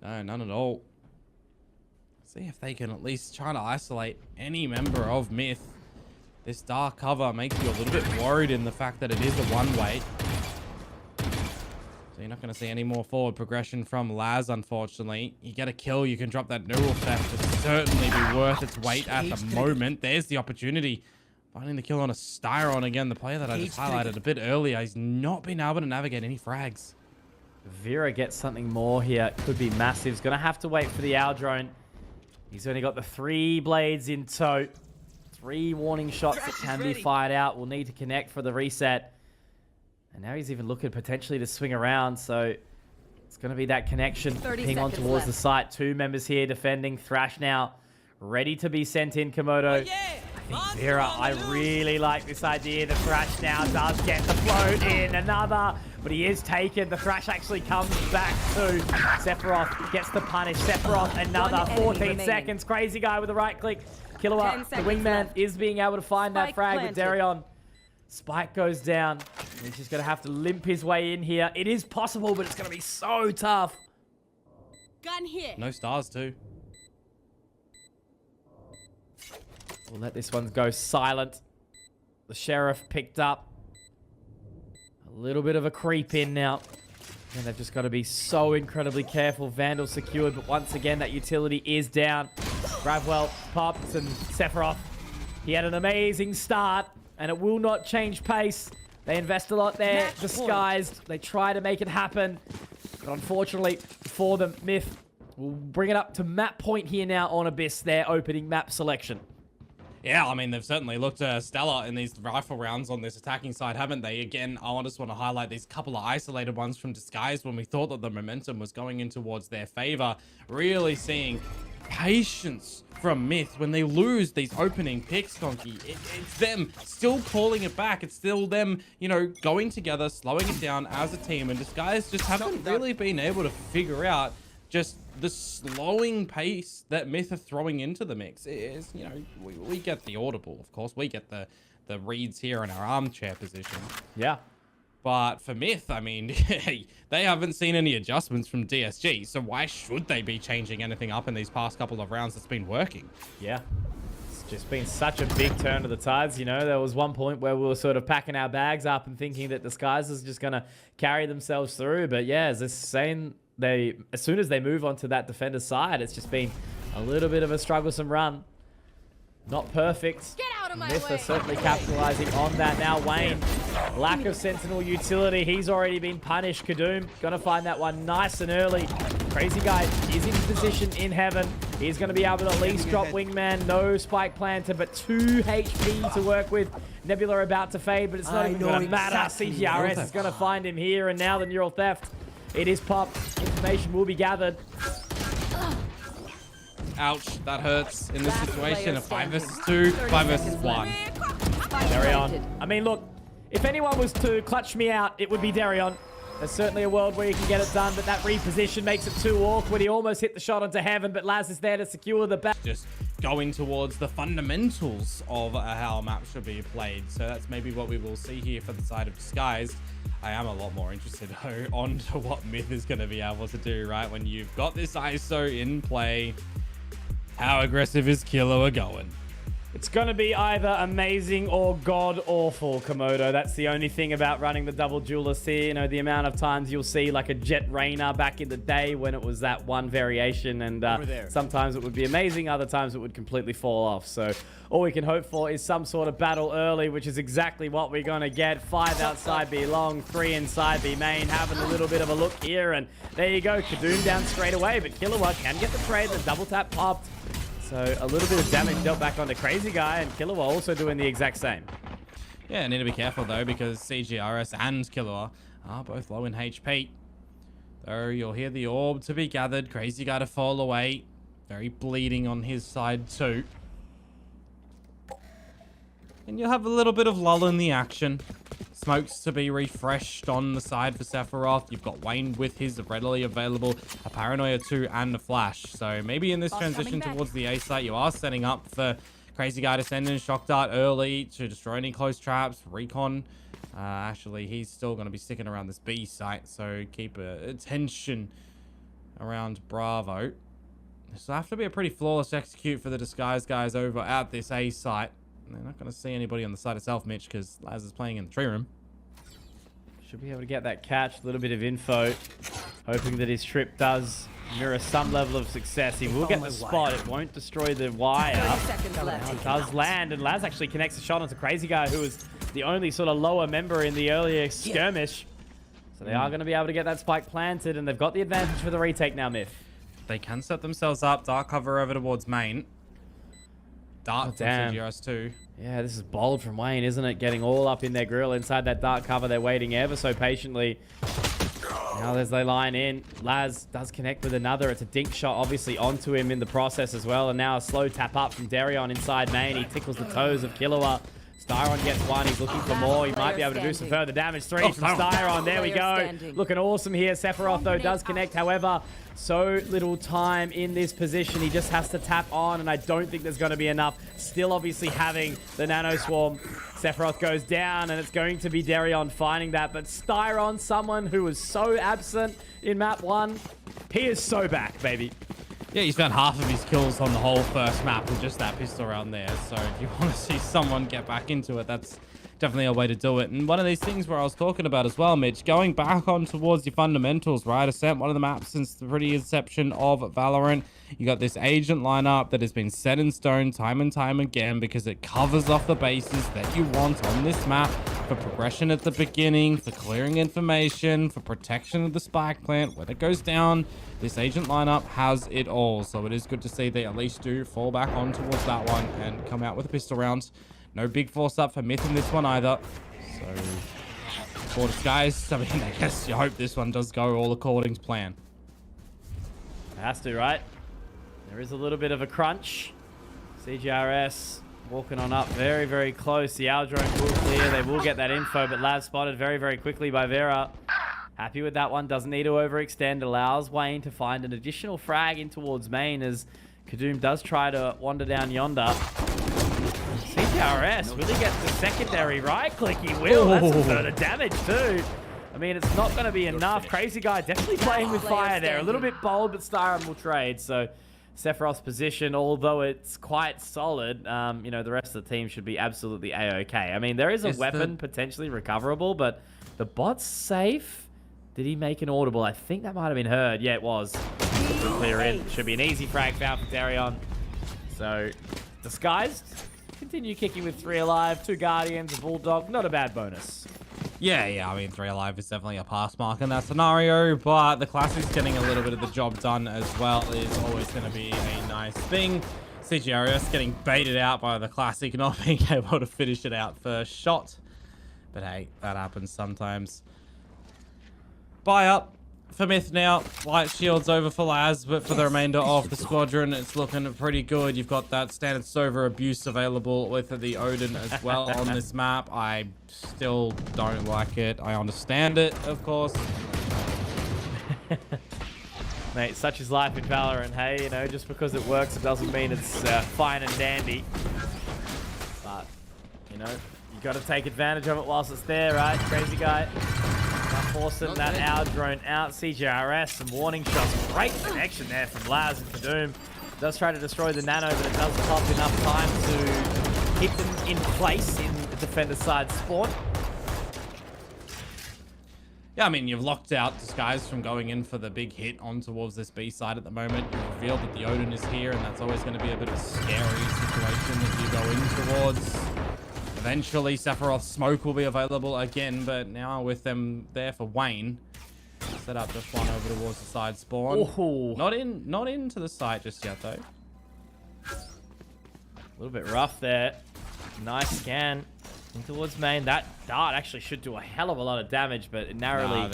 No, none at all. See if they can at least try to isolate any member of Myth. This dark cover makes you a little bit worried in the fact that it is a one-way. So you're not going to see any more forward progression from Laz, unfortunately. You get a kill, you can drop that neural theft. It'll certainly be worth its weight at the moment. There's the opportunity. Finding the kill on a Styron again, the player that I just highlighted a bit earlier. He's not been able to navigate any frags. Vera gets something more here. Could be massive. He's going to have to wait for the owl drone. He's only got the 3 blades in tow. 3 warning shots that can be fired out. Will need to connect for the reset. And now he's even looking potentially to swing around. So it's going to be that connection. Ping on towards the site. 2 members here defending. Thrash now ready to be sent in, Komodo. I think Vera, I really like this idea. The Thrash now does get the float in. Another, but he is taken. The Thrash actually comes back to Sephiroth. Gets the punish. Sephiroth, another 14 seconds. Crazy guy with the right click. Killua, the wingman, is being able to find that frag with Darion. Spike goes down. He's just going to have to limp his way in here. It is possible, but it's going to be so tough. Gun here. No stars too. We'll let this one go silent. The sheriff picked up. A little bit of a creep in now. And they've just got to be so incredibly careful. Vandal secured, but once again, that utility is down. Bravwell pops and Sephiroth. He had an amazing start, and it will not change pace. They invest a lot there, disguised. They try to make it happen. But unfortunately, for them, Myth will bring it up to map point here now on Abyss, their opening map selection. Yeah, I mean, they've certainly looked stellar in these rifle rounds on this attacking side, haven't they? Again, I just want to highlight these couple of isolated ones from Disguise when we thought that the momentum was going in towards their favor. Really seeing patience from Myth when they lose these opening picks, Donkey. It's them still calling it back. It's still them, you know, going together, slowing it down as a team. And Disguise just haven't really been able to figure out just the slowing pace that Myth are throwing into the mix. Is, you know, we get the audible, of course. We get the reads here in our armchair position. Yeah. But for Myth, I mean, they haven't seen any adjustments from DSG. So why should they be changing anything up in these past couple of rounds that's been working? Yeah. It's just been such a big turn of the tides, you know. There was one point where we were sort of packing our bags up and thinking that Disguise is just going to carry themselves through. But yeah, as this saying, as soon as they move onto that defender side, it's just been a little bit of a strugglesome run. Not perfect. Get out of my Myth way. are certainly capitalizing on that now. Wayne, lack of Sentinel utility. He's already been punished. Kadoom gonna find that one nice and early. Crazy guy is in position in heaven. He's gonna be able to at least drop Wingman. No Spike Planter, but 2 HP to work with. Nebula about to fade, but it's not even gonna matter. CGRS is gonna find him here, and now the Neural Theft. It is popped. Information will be gathered. Ouch, that hurts in this situation. A 5 versus 2, 5 versus 1. Darion. I mean, look, if anyone was to clutch me out, it would be Darion. There's certainly a world where you can get it done, but that reposition makes it too awkward. He almost hit the shot onto heaven, but Laz is there to secure the back. Just going towards the fundamentals of how a map should be played. So that's maybe what we will see here for the side of Disguise. I am a lot more interested though on to what Myth is going to be able to do, right? When you've got this ISO in play, how aggressive is Killua going? It's going to be either amazing or god-awful, Komodo. That's the only thing about running the double duelist here. You know, the amount of times you'll see like a Jet Rainer back in the day when it was that one variation. And sometimes it would be amazing. Other times it would completely fall off. So all we can hope for is some sort of battle early, which is exactly what we're going to get. 5 outside B long, 3 inside B main. Having a little bit of a look here. And there you go. Kadoom down straight away. But Killua can get the trade. The double tap popped. So a little bit of damage dealt back onto Crazy Guy, and Killua also doing the exact same. Yeah, need to be careful though, because CGRS and Killua are both low in HP. Though you'll hear the orb to be gathered. Crazy Guy to fall away. Very bleeding on his side too. And you'll have a little bit of lull in the action. Smokes to be refreshed on the side for Sephiroth. You've got Wayne with his readily available a Paranoia 2 and a Flash. So maybe in this transition towards the A site, you are setting up for Crazy Guy to send in Shock Dart early to destroy any close traps. Recon, actually, he's still going to be sticking around this B site. So keep attention around Bravo. This will have to be a pretty flawless execute for the Disguise guys over at this A site. They're not going to see anybody on the site itself, Mitch, because Laz is playing in the tree room. Should be able to get that catch. A little bit of info. hoping that his trip does mirror some level of success. He will get the spot. It won't destroy the wire. 30 seconds left. It does land, and Laz actually connects a shot onto Crazy Guy, who was the only sort of lower member in the earlier skirmish. So they are going to be able to get that spike planted, and they've got the advantage for the retake now, MiTH. They can set themselves up. Dark cover over towards main. Dark from CGRS too. Yeah, this is bold from Wayne, isn't it? Getting all up in their grill inside that dark cover. They're waiting ever so patiently. Now as they line in, Laz does connect with another. It's a dink shot, obviously, onto him in the process as well. And now a slow tap up from Darion inside main. He tickles the toes of Killua. Styron gets one. He's looking for more. He might be able to do some further damage. Three from Styron. There we go. Looking awesome here. Sephiroth, though, does connect. However, so little time in this position. He just has to tap on, and I don't think there's going to be enough. Still, obviously, having the Nano Swarm. Sephiroth goes down, and it's going to be Darion finding that. But Styron, someone who was so absent in map 1, he is so back, baby. Yeah, he's found half of his kills on the whole first map with just that pistol round there. So if you want to see someone get back into it, that's definitely a way to do it. And one of these things where I was talking about as well, Mitch, going back on towards your fundamentals, right? Ascent, one of the maps since the pretty inception of Valorant. You got this agent lineup that has been set in stone time and time again because it covers off the bases that you want on this map for progression at the beginning, for clearing information, for protection of the spike plant. When it goes down, this agent lineup has it all. So it is good to see they at least do fall back on towards that one and come out with a pistol round. No big force up for MiTH in this one either. So, Quarters, guys. I mean, I guess you hope this one does go all according to plan. It has to, right? There is a little bit of a crunch. CGRS walking on up very, very close. The Owl drone will clear. They will get that info, but Laz spotted very, very quickly by Vera. Happy with that one. Doesn't need to overextend. Allows Wayne to find an additional frag in towards main as Kadoom does try to wander down yonder. CGRS, will he get the secondary right click? He will. That's some further damage too. I mean, it's not going to be enough. Crazy Guy definitely playing with fire there. A little bit bold, but Styron will trade. So Sephiroth's position, although it's quite solid, you know, the rest of the team should be absolutely A-OK. I mean, there is a weapon potentially recoverable, but the bot's safe. Did he make an audible? I think that might have been heard. Yeah, it was. Clear in. Should be an easy frag foul for Darion. So, Disguised. Continue kicking with 3 alive, 2 Guardians, a Bulldog. Not a bad bonus. Yeah, I mean, 3 alive is definitely a pass mark in that scenario, but the Classic's getting a little bit of the job done as well is always going to be a nice thing. CGRS getting baited out by the Classic, not being able to finish it out first shot. But hey, that happens sometimes. Buy up for MiTH now. Light shields over for Laz, but for the remainder of the squadron, it's looking pretty good. You've got that standard Sova abuse available with the Odin as well on this map. I still don't like it. I understand it, of course. Mate, such is life in Valorant. Hey, you know, just because it works, it doesn't mean it's fine and dandy. But, you know, you got to take advantage of it whilst it's there, right? Crazy Guy. Forcing that Owl drone out. CGRS, some warning shots. Great connection there from Laz and Kadoom. Does try to destroy the Nano, but it does pop enough time to keep them in place in the defender side spawn. Yeah, I mean, you've locked out Disguise from going in for the big hit on towards this B side at the moment. You've revealed that the Odin is here, and that's always going to be a bit of a scary situation if you go in towards. Eventually, Sephiroth's smoke will be available again, but now with them there for Wayne, set up just one over towards the side spawn. Ooh. Not into the site just yet, though. A little bit rough there. Nice scan in towards main. That dart actually should do a hell of a lot of damage, but it narrowly,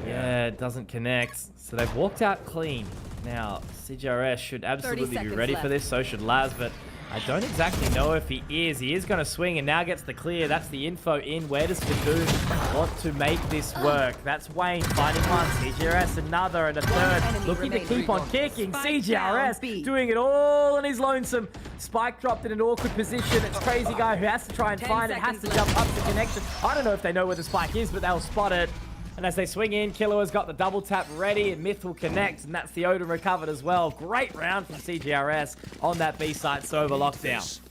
yeah, it doesn't connect. So they've walked out clean. Now, CGRS should absolutely be ready for this. So should Laz, but I don't exactly know if he is. He is going to swing and now gets the clear. That's the info in. Where does Kadoom want to make this work? That's Wayne finding one. CGRS another and a third. Looking to keep on kicking. CGRS doing it all on his lonesome. Spike dropped in an awkward position. It's Crazy Guy who has to try and find it. Has to jump up the connection. I don't know if they know where the spike is, but they'll spot it. And as they swing in, Killua's got the double tap ready, and MiTH will connect, and that's the Odin recovered as well. Great round from CGRS on that B site Sova lockdown.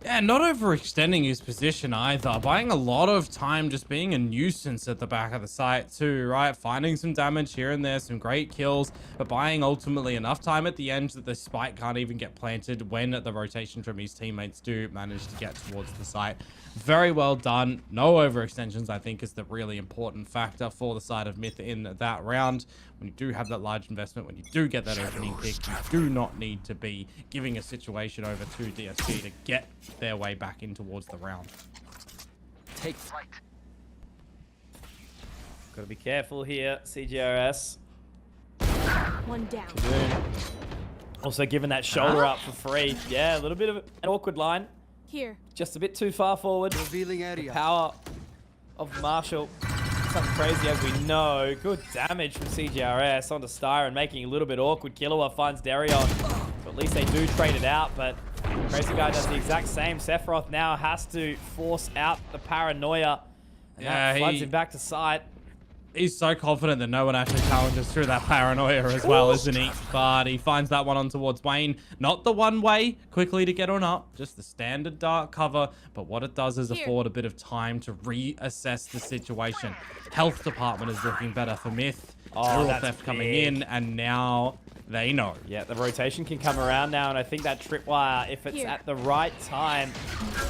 Yeah, not overextending his position either. Buying a lot of time, just being a nuisance at the back of the site too, right? Finding some damage here and there, some great kills, but buying ultimately enough time at the end that the spike can't even get planted when the rotation from his teammates do manage to get towards the site. Very well done. No overextensions, I think, is the really important factor for the side of MiTH in that round. When you do have that large investment, when you do get that opening pick, you do not need to be giving a situation over to DSG to get their way back in towards the round. Take flight. Gotta be careful here, CGRS. One down. Also giving that shoulder up for free. Yeah, a little bit of an awkward line. Here. Just a bit too far forward. Revealing The area. power of Marshall. Something crazy as we know. Good damage from CGRS onto Styron, making it a little bit awkward. Killua finds Darion. So at least they do trade it out, but Crazy Guy does the exact same. Sephiroth now has to force out the paranoia. And that floods him back to site. He's so confident that no one actually challenges through that paranoia as well, isn't he? But he finds that one on towards Wayne. Not the one way quickly to get on up, just the standard dark cover. But what it does is afford a bit of time to reassess the situation. Health department is looking better for MiTH. Oh, That's theft coming in, and now they know. Yeah, the rotation can come around now, and I think that tripwire, if it's at the right time,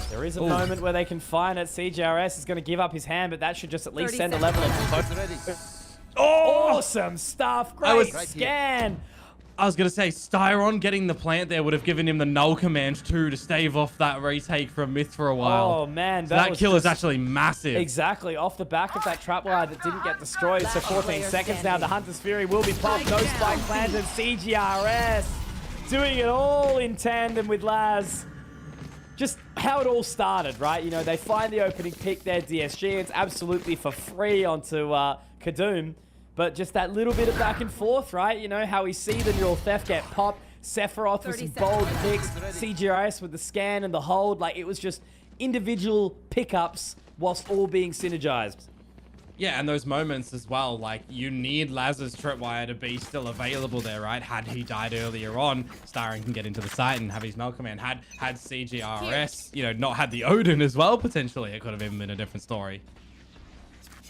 there is a moment where they can find it. CGRS is going to give up his hand, but that should just at least send a level of awesome stuff. Great scan. I was going to say, Styron getting the plant there would have given him the null command too to stave off that retake from MiTH for a while. Oh, man. So that kill is actually massive. Exactly. Off the back of that trapwire that didn't get destroyed. So 14 seconds now. The Hunter's Fury will be popped. No spike planted. CGRS doing it all in tandem with Laz. Just how it all started, right? You know, they find the opening pick there, DSG. It's absolutely for free onto Kadoom. But just that little bit of back and forth, right? You know, how we see the neural theft get popped. Sephiroth with some bold picks. CGRS with the scan and the hold. Like, it was just individual pickups whilst all being synergized. Yeah, and those moments as well, like, you need Laz's tripwire to be still available there, right? Had he died earlier on, Styron can get into the site and have his null command. Had CGRS, you know, not had the Odin as well, potentially, it could have even been a different story.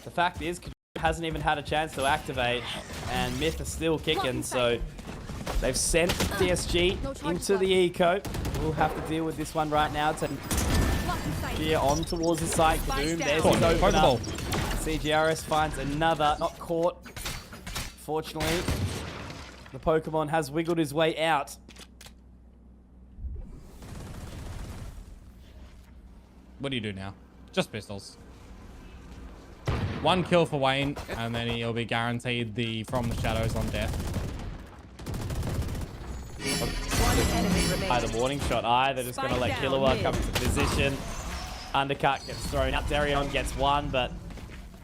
The fact is, hasn't even had a chance to activate, and MiTH is still kicking, so they've sent DSG into the eco. We'll have to deal with this one right now. To gear on towards the site. Kadoom, there's his opener. CGRS finds another, not caught. Fortunately, the Pokemon has wiggled his way out. What do you do now? Just pistols. One kill for Wayne, and then he'll be guaranteed the From the Shadows on death. The warning shot. They're just going to let Killua come into position. Undercut gets thrown out. Darion gets one, but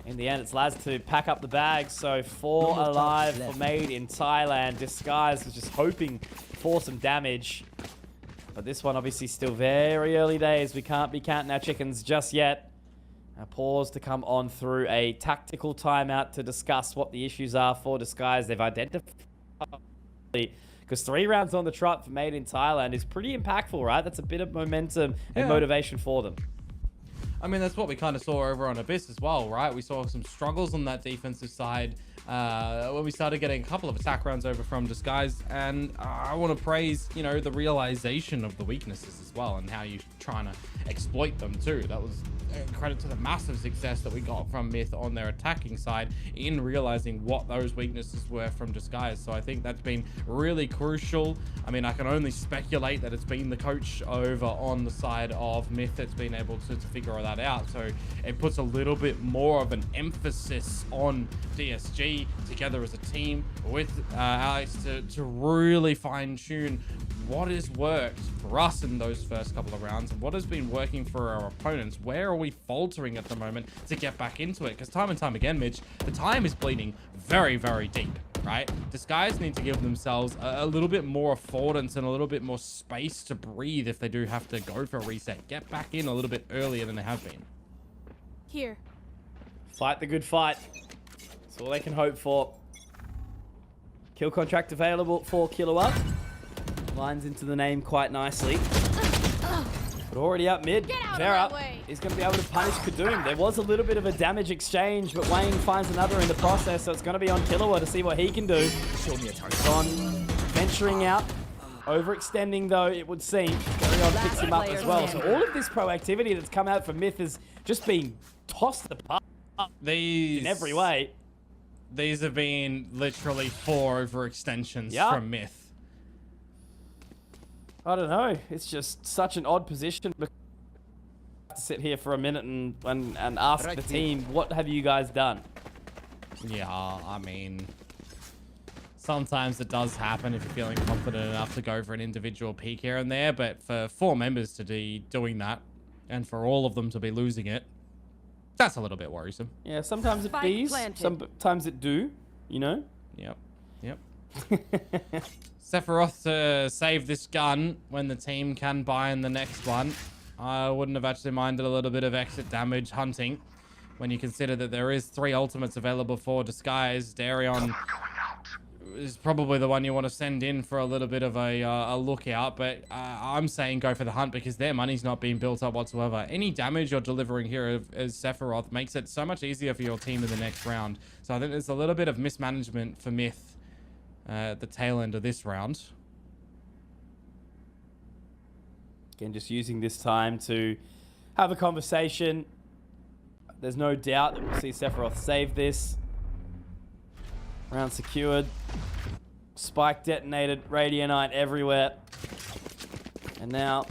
in the end, it's Laz to pack up the bag. So 4 alive for Made in Thailand. Disguise was just hoping for some damage. But this one obviously still very early days. We can't be counting our chickens just yet. A pause to come on through a tactical timeout to discuss what the issues are for Disguise. They've identified, because 3 rounds on the trot for Made in Thailand is pretty impactful, right? That's a bit of momentum and motivation for them. I mean, that's what we kind of saw over on Abyss as well, right? We saw some struggles on that defensive side when we started getting a couple of attack rounds over from Disguise, and I want to praise, you know, the realization of the weaknesses as well and how you're trying to exploit them too. That was credit to the massive success that we got from MiTH on their attacking side in realizing what those weaknesses were from Disguise. So I think that's been really crucial. I mean, I can only speculate that it's been the coach over on the side of MiTH that's been able to figure all that out. So it puts a little bit more of an emphasis on DSG together as a team with Alex to really fine-tune what has worked for us in those first couple of rounds and what has been working for our opponents. Where are we faltering at the moment to get back into it? Because time and time again, Mitch, the time is bleeding very, very deep, right? Disguise need to give themselves a little bit more affordance and a little bit more space to breathe if they do have to go for a reset. Get back in a little bit earlier than they have been. Here. Fight the good fight. That's all they can hope for. Kill contract available for Killua. Lines into the name quite nicely. But already up mid, Get out of Vera my way. is going to be able to punish Kadum. There was a little bit of a damage exchange, but Wayne finds another in the process, so it's going to be on Killua to see what he can do. Show me a target. On venturing out, overextending though, it would seem. Carry picks him up as well. So all of this proactivity that's come out from MiTH has just been tossed apart in every way. These have been literally 4 overextensions from MiTH. I don't know. It's just such an odd position. To sit here for a minute and ask the team, what have you guys done? Yeah, I mean, sometimes it does happen if you're feeling confident enough to go for an individual peak here and there, but for 4 members to be doing that and for all of them to be losing it, that's a little bit worrisome. Yeah, sometimes it bees, sometimes it do, you know? Yep. Sephiroth to save this gun when the team can buy in the next one. I wouldn't have actually minded a little bit of exit damage hunting when you consider that there is 3 ultimates available for Disguise. Darion is probably the one you want to send in for a little bit of a lookout, but I'm saying go for the hunt because their money's not being built up whatsoever. Any damage you're delivering here as Sephiroth makes it so much easier for your team in the next round. So I think there's a little bit of mismanagement for MiTH at the tail end of this round. Again, just using this time to have a conversation. There's no doubt that we'll see Sephiroth save this. Round secured. Spike detonated. Radionite everywhere. And now,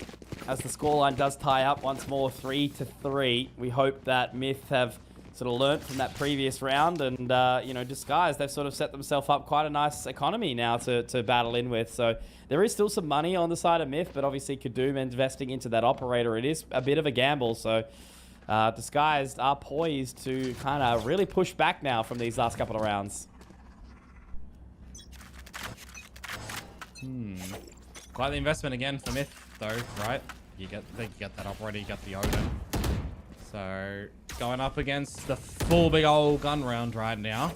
as the scoreline does tie up once more, 3-3, we hope that MiTH have sort of learnt from that previous round and, you know, Disguise, they've sort of set themselves up quite a nice economy now to battle in with. So there is still some money on the side of MiTH, but obviously Kadum investing into that operator, it is a bit of a gamble. So Disguised are poised to kind of really push back now from these last couple of rounds. Quite the investment again for MiTH, though, right? You get that operator, you got the Odin. So going up against the full big old gun round right now.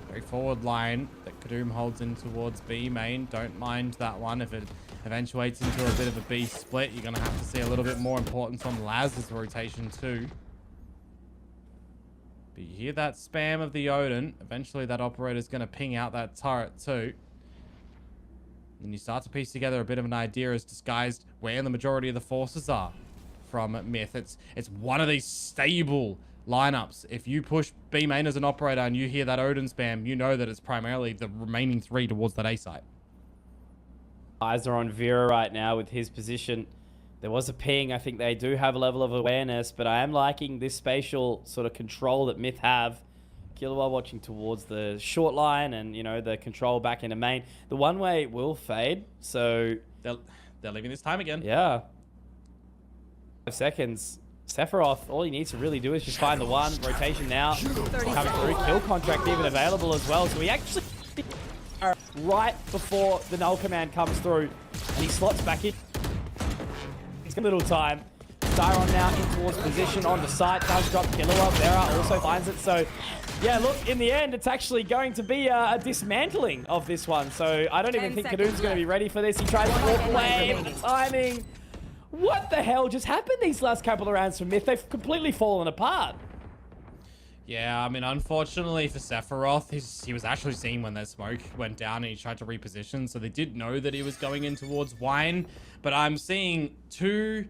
Very forward line that Kadum holds in towards B main. Don't mind that one. If it eventuates into a bit of a B split, you're going to have to see a little bit more importance on Laz's rotation too. But you hear that spam of the Odin. Eventually that operator's going to ping out that turret too. And you start to piece together a bit of an idea as Disguised where the majority of the forces are from MiTH. It's one of these stable lineups. If you push B main as an operator and you hear that Odin spam, you know that it's primarily the remaining 3 towards that A site. Eyes are on Vera right now with his position. There was a ping. I think they do have a level of awareness, but I am liking this spatial sort of control that MiTH have. Killua watching towards the short line and, you know, the control back into main. The one-way will fade, so... They're leaving this time again. Yeah. 5 seconds. Sephiroth, all he needs to really do is just find the one. Rotation now. Coming through. Kill contract even available as well. So we actually are right before the null command comes through. And he slots back in. It's a little time. Styron now in towards position on the site. Does drop Killua. Vera also finds it. So, yeah, look, in the end, it's actually going to be a dismantling of this one. So I don't even think Kadum's going to be ready for this. He tries to walk away with the timing. What the hell just happened these last couple of rounds from MiTH? They've completely fallen apart. Yeah, I mean, unfortunately for Sephiroth, he was actually seen when that smoke went down and he tried to reposition. So they did know that he was going in towards Wine. But I'm seeing 2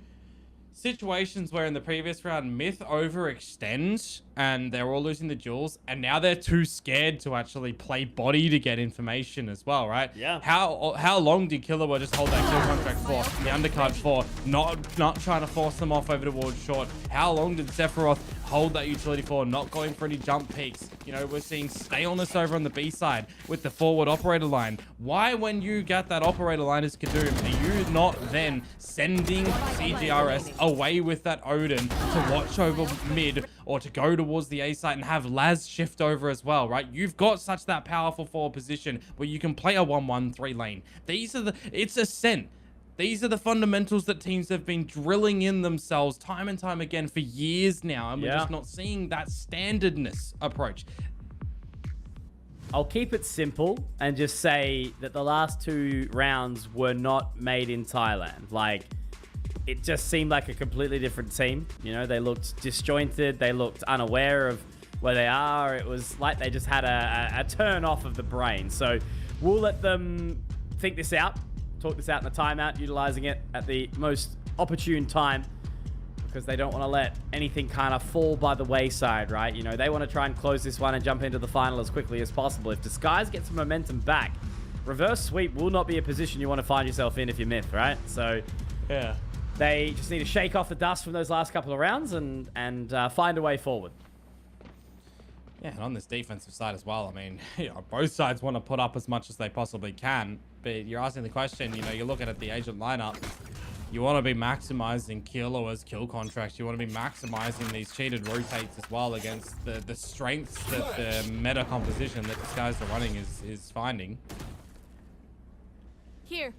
situations where in the previous round, MiTH overextends and they're all losing the duels. And now they're too scared to actually play body to get information as well, right? Yeah. How long did Killua just hold that kill contract for? The undercard for? Not trying to force them off over towards short. How long did Sephiroth hold that utility for? Not going for any jump peaks. You know, we're seeing staleness over on the B side with the forward operator line. Why, when you get that operator line as Kadum, are you not then sending CGRS away with that Odin to watch over mid or to go towards the A site and have Laz shift over as well, right? You've got such that powerful forward position where you can play a 1-1-3 lane. It's Ascent. These are the fundamentals that teams have been drilling in themselves time and time again for years now, and we're just not seeing that standardness approach. I'll keep it simple and just say that the last 2 rounds were not made in Thailand. Like, it just seemed like a completely different team. You know, they looked disjointed. They looked unaware of where they are. It was like they just had a turn off of the brain. So we'll let them think this out, talk this out in the timeout, utilizing it at the most opportune time, because they don't want to let anything kind of fall by the wayside, right? You know, they want to try and close this one and jump into the final as quickly as possible. If Disguise gets some momentum back, reverse sweep will not be a position you want to find yourself in if you're MiTH, right? So Yeah. they just need to shake off the dust from those last couple of rounds and find a way forward. Yeah, and on this defensive side as well, I mean, you know, both sides want to put up as much as they possibly can, but you're asking the question, you know, you're looking at the agent lineup, you want to be maximizing Killua's kill contracts, you want to be maximizing these cheated rotates as well against the strengths that the meta composition that these guys are running is finding. Here.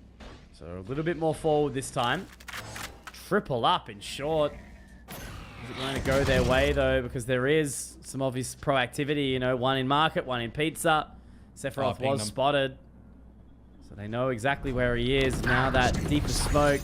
So a little bit more forward this time. Triple up in short. Is it going to go their way, though? Because there is some obvious proactivity, you know, one in market, one in pizza. Sephiroth was spotted. So they know exactly where he is. Now that deeper smoke.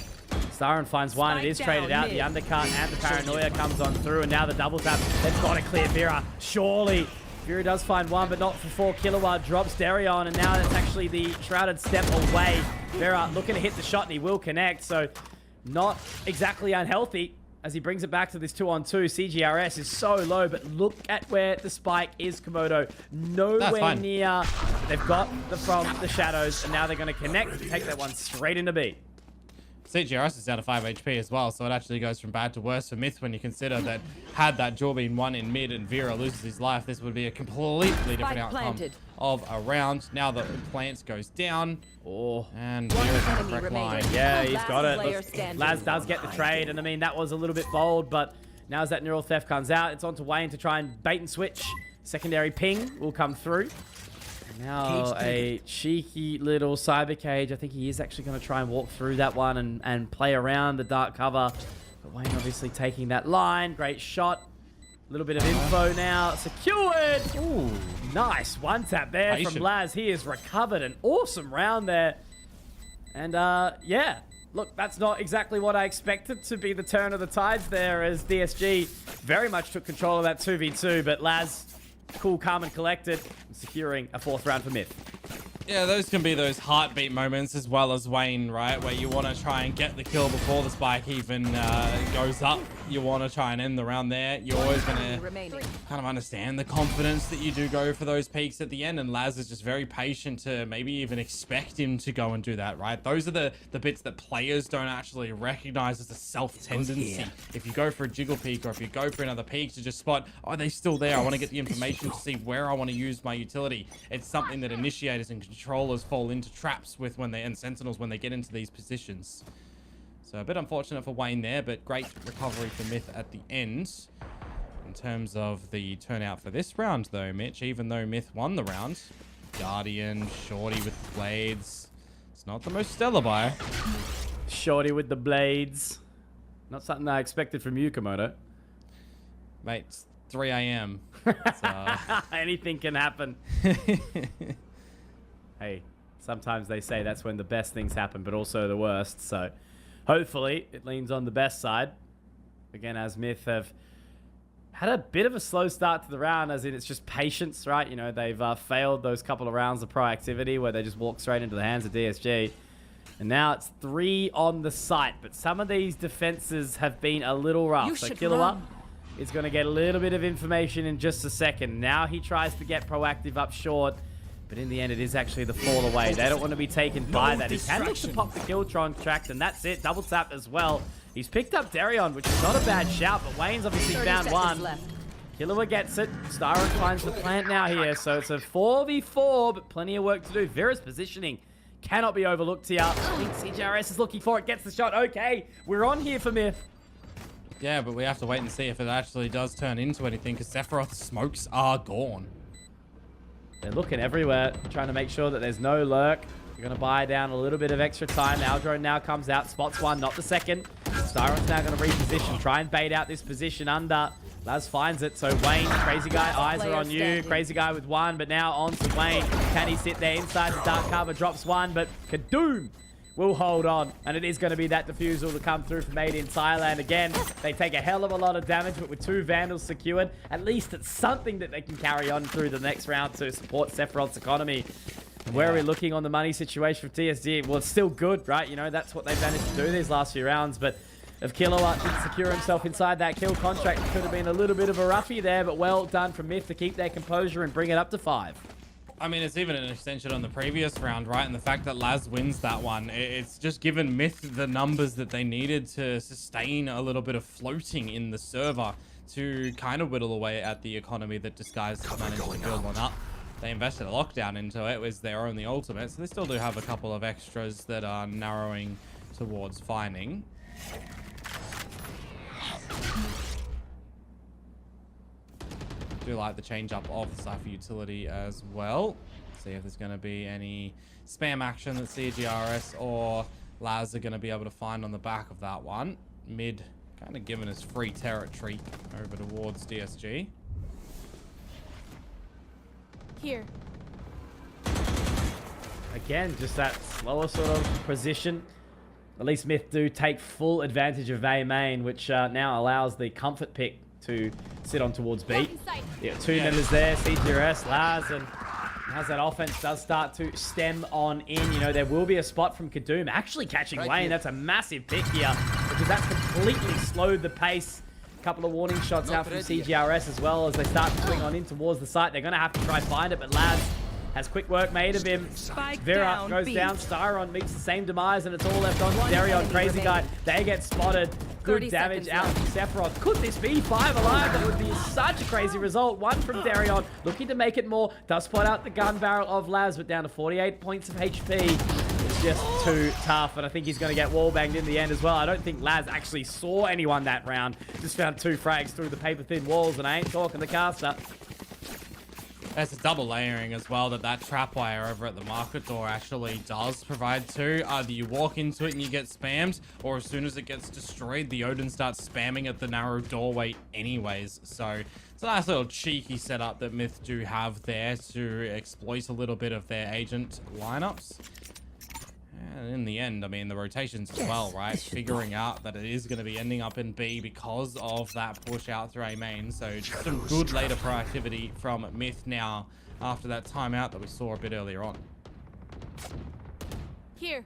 Starin finds one. It is traded out. The undercut and the paranoia comes on through. And now the double tap. They've got to clear Vera. Surely. Vera does find one, but not for 4. Killua drops Darion. And now that's actually the Shrouded step away. Vera looking to hit the shot, and he will connect. So not exactly unhealthy as he brings it back to this 2-on-2. CGRS is so low, but look at where the spike is, Komodo. Nowhere near. They've got from the shadows, and now they're going to connect to take that one straight into B. CGRS is down to 5 HP as well, so it actually goes from bad to worse for MiTH when you consider that had that jaw been won in mid and Vera loses his life, this would be a completely different outcome of a round. Now the plants goes down. Oh, and Vera's on the correct line. Yeah, he's got it. Laz does get the trade, and I mean, that was a little bit bold, but now as that neural theft comes out, it's on to Wayne to try and bait and switch. Secondary ping will come through. Now a cheeky little cyber cage. I think he is actually going to try and walk through that one and play around the dark cover. But Wayne obviously taking that line. Great shot. A little bit of info now. Secured. Ooh, nice one tap there from Laz. He has recovered an awesome round there. And yeah, look, that's not exactly what I expected to be the turn of the tides there, as DSG very much took control of that 2v2. But Laz, cool, calm, and collected, securing a 4th round for MiTH. Yeah, those can be those heartbeat moments as well as Wayne, right? Where you want to try and get the kill before the spike even goes up. You want to try and end the round there. You're always going to kind of understand the confidence that you do go for those peaks at the end. And Laz is just very patient to maybe even expect him to go and do that, right? Those are the bits that players don't actually recognize as a self-tendency. If you go for a jiggle peak, or if you go for another peak to just spot, oh, they're still there, I want to get the information to see where I want to use my utility. It's something that initiators and controllers fall into traps with and sentinels when they get into these positions. So a bit unfortunate for Wayne there, but great recovery for MiTH at the end. In terms of the turnout for this round though, Mitch, even though MiTH won the round, Guardian, Shorty with the blades, it's not the most stellar buy. Shorty with the blades. Not something I expected from you, Komodo. Mate, it's 3 a.m. Anything can happen. Hey, sometimes they say that's when the best things happen, but also the worst. So hopefully it leans on the best side. Again, as MiTH have had a bit of a slow start to the round, as in it's just patience, right? You know, they've failed those couple of rounds of proactivity where they just walk straight into the hands of DSG. And now it's 3 on the site, but some of these defenses have been a little rough. So Killua is going to get a little bit of information in just a second. Now he tries to get proactive up short. But in the end, it is actually the fall away. They don't want to be taken by that. He can look to pop the Killtron tract, and that's it. Double tap as well. He's picked up Darion, which is not a bad shout, but Wayne's obviously found one. Killua gets it. Starin finds the plant now here, so it's a 4v4, but plenty of work to do. Vera's positioning cannot be overlooked here. I think CGRS is looking for it, gets the shot. Okay, we're on here for MiTH. Yeah, but we have to wait and see if it actually does turn into anything, because Sephiroth's smokes are gone. They're looking everywhere, trying to make sure that there's no lurk. They're going to buy down a little bit of extra time. Aldrone now comes out, spots one, not the second. Starin's now going to reposition, try and bait out this position under. Laz finds it, so Wayne, Crazy Guy, eyes are on you. Crazy Guy with one, but now on to Wayne. Can he sit there inside the dark cover? Drops one, but Kadoom will hold on. And it is going to be that defusal to come through from Made in Thailand. Again, they take a hell of a lot of damage, but with 2 Vandals secured, at least it's something that they can carry on through the next round to support Sephiroth's economy. Where are we looking on the money situation for TSG? Well, it's still good, right? You know, that's what they've managed to do these last few rounds, but if Kilowatt didn't secure himself inside that kill contract, it could have been a little bit of a roughie there, but well done from MiTH to keep their composure and bring it up to 5. I mean, it's even an extension on the previous round, right? And the fact that Laz wins that one, it's just given MiTH the numbers that they needed to sustain a little bit of floating in the server to kind of whittle away at the economy that Disguise managed to build one up. They invested a lockdown into it. It was their only ultimate, so they still do have a couple of extras that are narrowing towards finding. Do like the change up of the Cypher utility as well. See if there's going to be any spam action that CGRS or Laz are going to be able to find on the back of that one. Mid kind of given us free territory over towards DSG. Here. Again, just that slower sort of position. At least MiTH do take full advantage of A main, which now allows the comfort pick to sit on towards B. Yeah, 2 members there, CGRS, Laz, and as that offense does start to stem on in, you know, there will be a spot from Kadoom actually catching Wayne. That's a massive pick here, because that's completely slowed the pace. A couple of warning shots out from CGRS as well as they start to swing on in towards the site. They're going to have to try find it, but Laz has quick work made of him. Vera goes down. Styron meets the same demise, and it's all left on Darion. Crazy Guy. They get spotted. Good damage out from Sephiroth. Could this be 5 alive? That would be such a crazy result. 1 from Darion, looking to make it more. Does spot out the gun barrel of Laz, but down to 48 points of HP. It's just too tough, and I think he's going to get wallbanged in the end as well. I don't think Laz actually saw anyone that round. Just found 2 frags through the paper-thin walls, and I ain't talking the caster. There's a double layering as well that trapwire over at the market door actually does provide too. Either you walk into it and you get spammed, or as soon as it gets destroyed, the Odin starts spamming at the narrow doorway anyways. So it's a nice little cheeky setup that MiTH do have there to exploit a little bit of their agent lineups. And in the end, I mean, the rotations as well, right? Figuring out that it is going to be ending up in B because of that push out through A main. So just some good later proactivity from MiTH now after that timeout that we saw a bit earlier on. Here.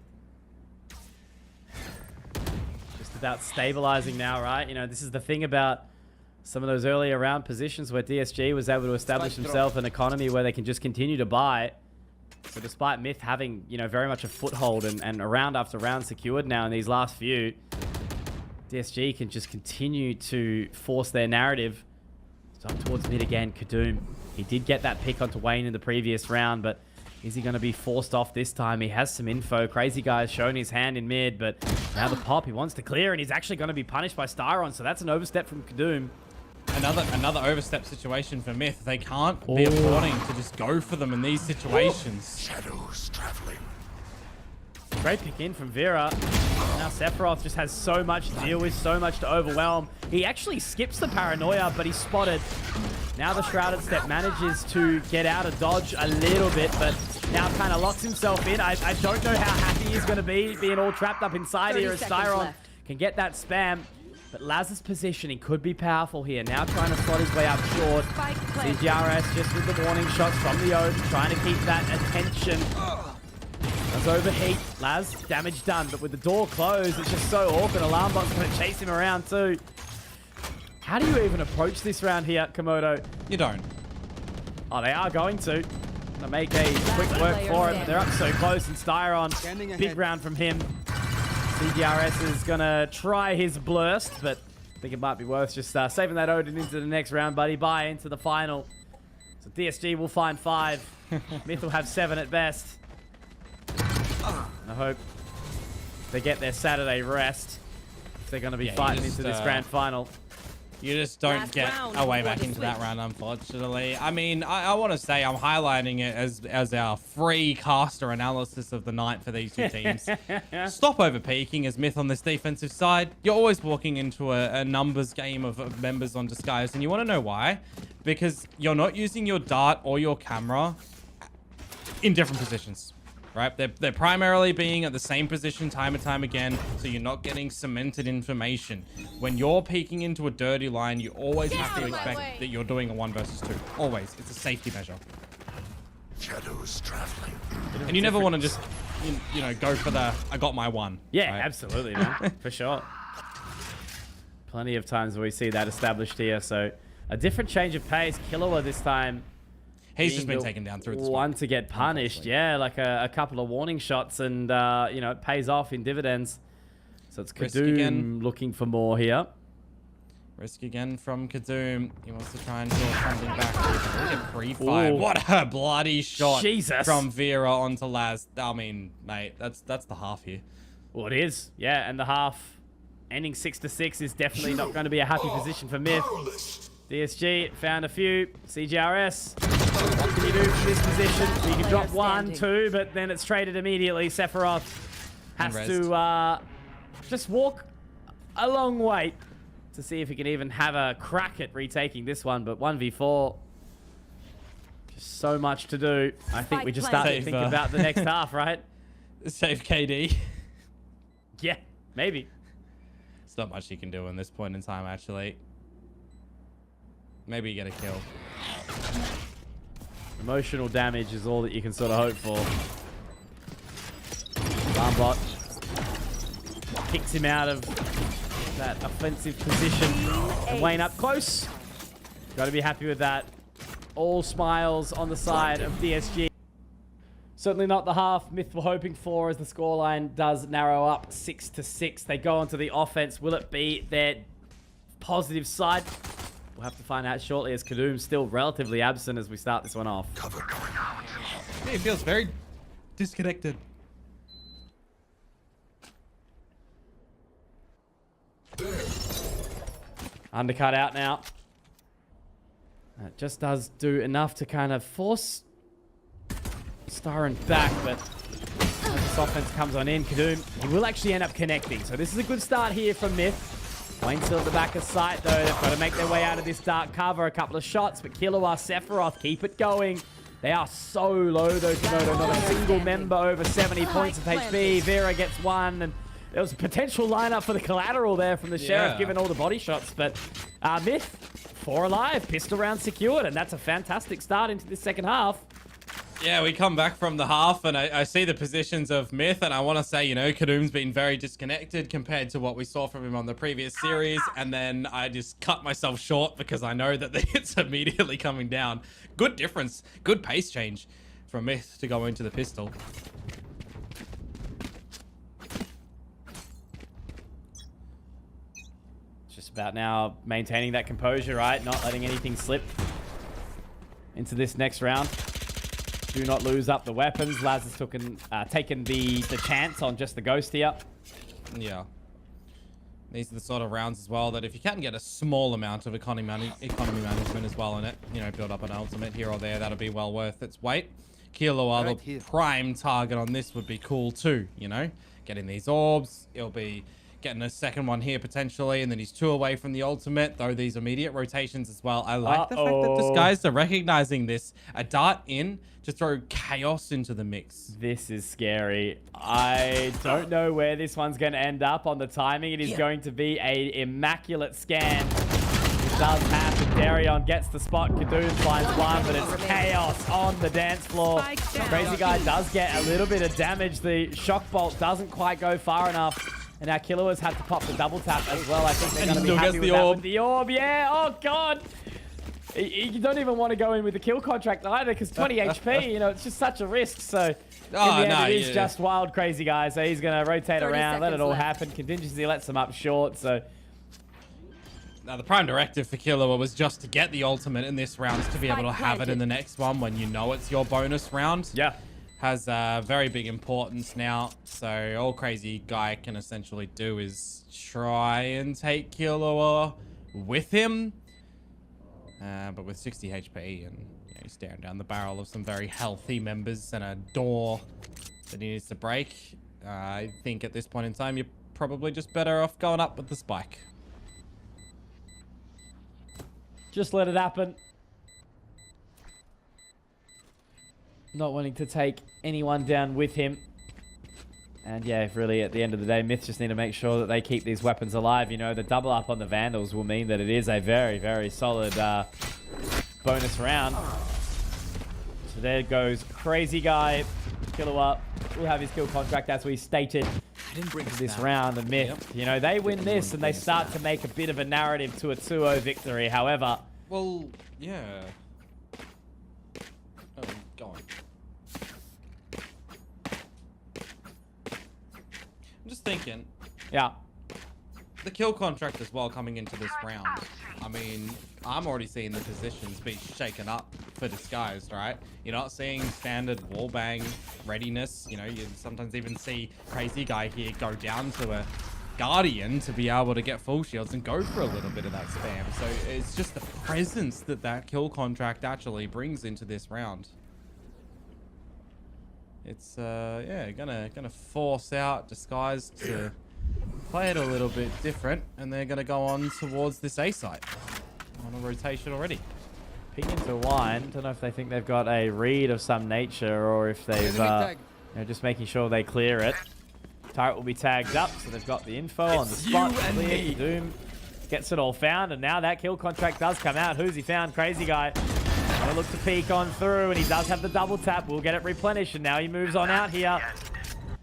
Just about stabilizing now, right? You know, this is the thing about some of those earlier round positions where DSG was able to establish himself an economy where they can just continue to buy. So despite MiTH having, you know, very much a foothold and round after round secured now in these last few, DSG can just continue to force their narrative. So up towards mid again, Kadoom. He did get that pick onto Wayne in the previous round, but is he going to be forced off this time? He has some info. Crazy Guy's shown his hand in mid, but now the pop, he wants to clear, and he's actually going to be punished by Styron, so that's an overstep from Kadoom. Another overstep situation for MiTH. They can't be affording to just go for them in these situations. Shadows traveling. Great pick in from Vera. Now Sephiroth just has so much to deal with, so much to overwhelm. He actually skips the paranoia, but he's spotted. Now the Shrouded Step manages to get out of dodge a little bit, but now kind of locks himself in. I don't know how happy he's going to be being all trapped up inside here as Styron can get that spam. But Laz's positioning could be powerful here. Now trying to slot his way up short. CGRS just with the warning shots from the Odin, trying to keep that attention. Does overheat. Laz, damage done, but with the door closed, it's just so awkward. Alarm bot's going to chase him around too. How do you even approach this round here, Komodo? You don't. Oh, they are going to. Gonna make a quick work for it, but they're up so close, and Styron, big round from him. CGRS is gonna try his blurst, but I think it might be worth just saving that Odin into the next round, buddy. Bye into the final. So DSG will find 5. MiTH will have 7 at best. And I hope they get their Saturday rest if they're going to be fighting into this grand final. You just don't Last get round away before back the into that switch. round, unfortunately. I mean, I want to say I'm highlighting it as our free caster analysis of the night for these two teams. Stop over peeking as MiTH on this defensive side. You're always walking into a numbers game of members on Disguise, and you want to know why? Because you're not using your dart or your camera in different positions. Right, they're primarily being at the same position time and time again, so you're not getting cemented information. When you're peeking into a dirty line, you always have to expect that you're doing a 1 versus 2. Always, it's a safety measure. Shadows traveling. And you never want to just, you know, go for the I got my one. Yeah, right? absolutely, man. For sure. Plenty of times where we see that established here. So a different change of pace. Killua this time. He's just been taken down through this one to get punished. Yeah, like a couple of warning shots, and you know, it pays off in dividends. So it's Risk Kadoom again. looking for more here. Risk again from Kadoom. He wants to try and draw something back. Look at pre-fire. Ooh. What a bloody shot Jesus. from Vera onto Laz. I mean, mate, that's the half here. Well, it is. Yeah, and the half ending 6-6 is definitely not going to be a happy position for MiTH. DSG found a few. CGRS. What can you do from this position? You can drop 1, 2, but then it's traded immediately. Sephiroth has to just walk a long way to see if he can even have a crack at retaking this one. But 1v4, just so much to do. I think we just start to think about the next half, right? Save KD. Yeah, maybe. It's not much you can do in this point in time, actually. Maybe you get a kill. Emotional damage is all that you can sort of hope for. Barnbot kicks him out of that offensive position. And Wayne up close. Got to be happy with that. All smiles on the side of DSG. Certainly not the half MiTH were hoping for, as the scoreline does narrow up 6-6. They go onto the offense. Will it be their positive side? We'll have to find out shortly, as Kadoom's still relatively absent as we start this one off. Cover going out. Yeah, he feels very disconnected. Undercut out now. That just does do enough to kind of force Starren back, but as this offense comes on in, Kadoom, he will actually end up connecting. So this is a good start here from MiTH. Wayne still at the back of sight, though. They've got to make their way out of this dark cover. A couple of shots, but Killua, Sephiroth, keep it going. They are so low, though, Komodo. Not a single member over 70 points of HP. Vera gets 1, and there was a potential lineup for the collateral there from the Sheriff, given all the body shots. But MiTH, 4 alive, pistol round secured, and that's a fantastic start into this second half. Yeah, we come back from the half, and I see the positions of MiTH, and I want to say, you know, Kadoom's been very disconnected compared to what we saw from him on the previous series, and then I just cut myself short because I know that the hit's immediately coming down. Good difference, good pace change from MiTH to go into the pistol. It's just about now maintaining that composure, right? Not letting anything slip into this next round. Do not lose up the weapons. Laz has taken the chance on just the ghost here. Yeah. These are the sort of rounds as well that if you can get a small amount of economy management as well in it, you know, build up an ultimate here or there, that'll be well worth its weight. Killua, the prime target on this would be cool too, you know? Getting these orbs, it'll be getting a second one here potentially, and then he's 2 away from the ultimate, though these immediate rotations as well. I like the fact that Disguised are recognizing this. A dart in to throw chaos into the mix. This is scary. I don't know where this one's going to end up on the timing. It is going to be an immaculate scan. It does happen. Darion gets the spot. Kadoom finds 1, but it's chaos on the dance floor. Crazy Guy does get a little bit of damage. The shock bolt doesn't quite go far enough. And now Killua's had to pop the double tap as well. I think they're going to be happy with that with the orb. Yeah, oh god. You don't even want to go in with the kill contract either, because 20 HP, you know, it's just such a risk. So in the end, it is just wild Crazy Guy. So he's going to rotate around, let it all happen. Contingency lets him up short, so... Now, the prime directive for Killua was just to get the ultimate in this round, to be able to have it in the next one when you know it's your bonus round. Yeah. Has very big importance now. So all Crazy Guy can essentially do is try and take Killua with him. But with 60 HP and he's staring down the barrel of some very healthy members and a door that he needs to break, I think at this point in time, you're probably just better off going up with the spike. Just let it happen. Not wanting to take anyone down with him. And yeah, really at the end of the day, MiTH just need to make sure that they keep these weapons alive. You know, the double up on the Vandals will mean that it is a very, very solid bonus round. So there goes Crazy Guy. Killua will have his kill contract as we stated this round. And MiTH, you know, they win this and they start to make a bit of a narrative to a 2-0 victory. However... Well, yeah. Oh, go on. I'm just thinking. Yeah. The kill contract as well coming into this round. I mean, I'm already seeing the positions be shaken up for Disguised, right? You're not seeing standard wallbang readiness. You know, you sometimes even see Crazy Guy here go down to a Guardian to be able to get full shields and go for a little bit of that spam. So it's just the presence that that kill contract actually brings into this round. It's yeah, gonna force out Disguised to play it a little bit different, and they're gonna go on towards this A site on a rotation already. Peek into wine. Don't know if they think they've got a read of some nature or if they've you know, just making sure they clear it. Turret will be tagged up, so they've got the info on the spot. Clear. Doom gets it all found, and now that kill contract does come out. Who's he found? Crazy Guy. They look to peek on through, and he does have the double tap. We'll get it replenished, and now he moves on out here.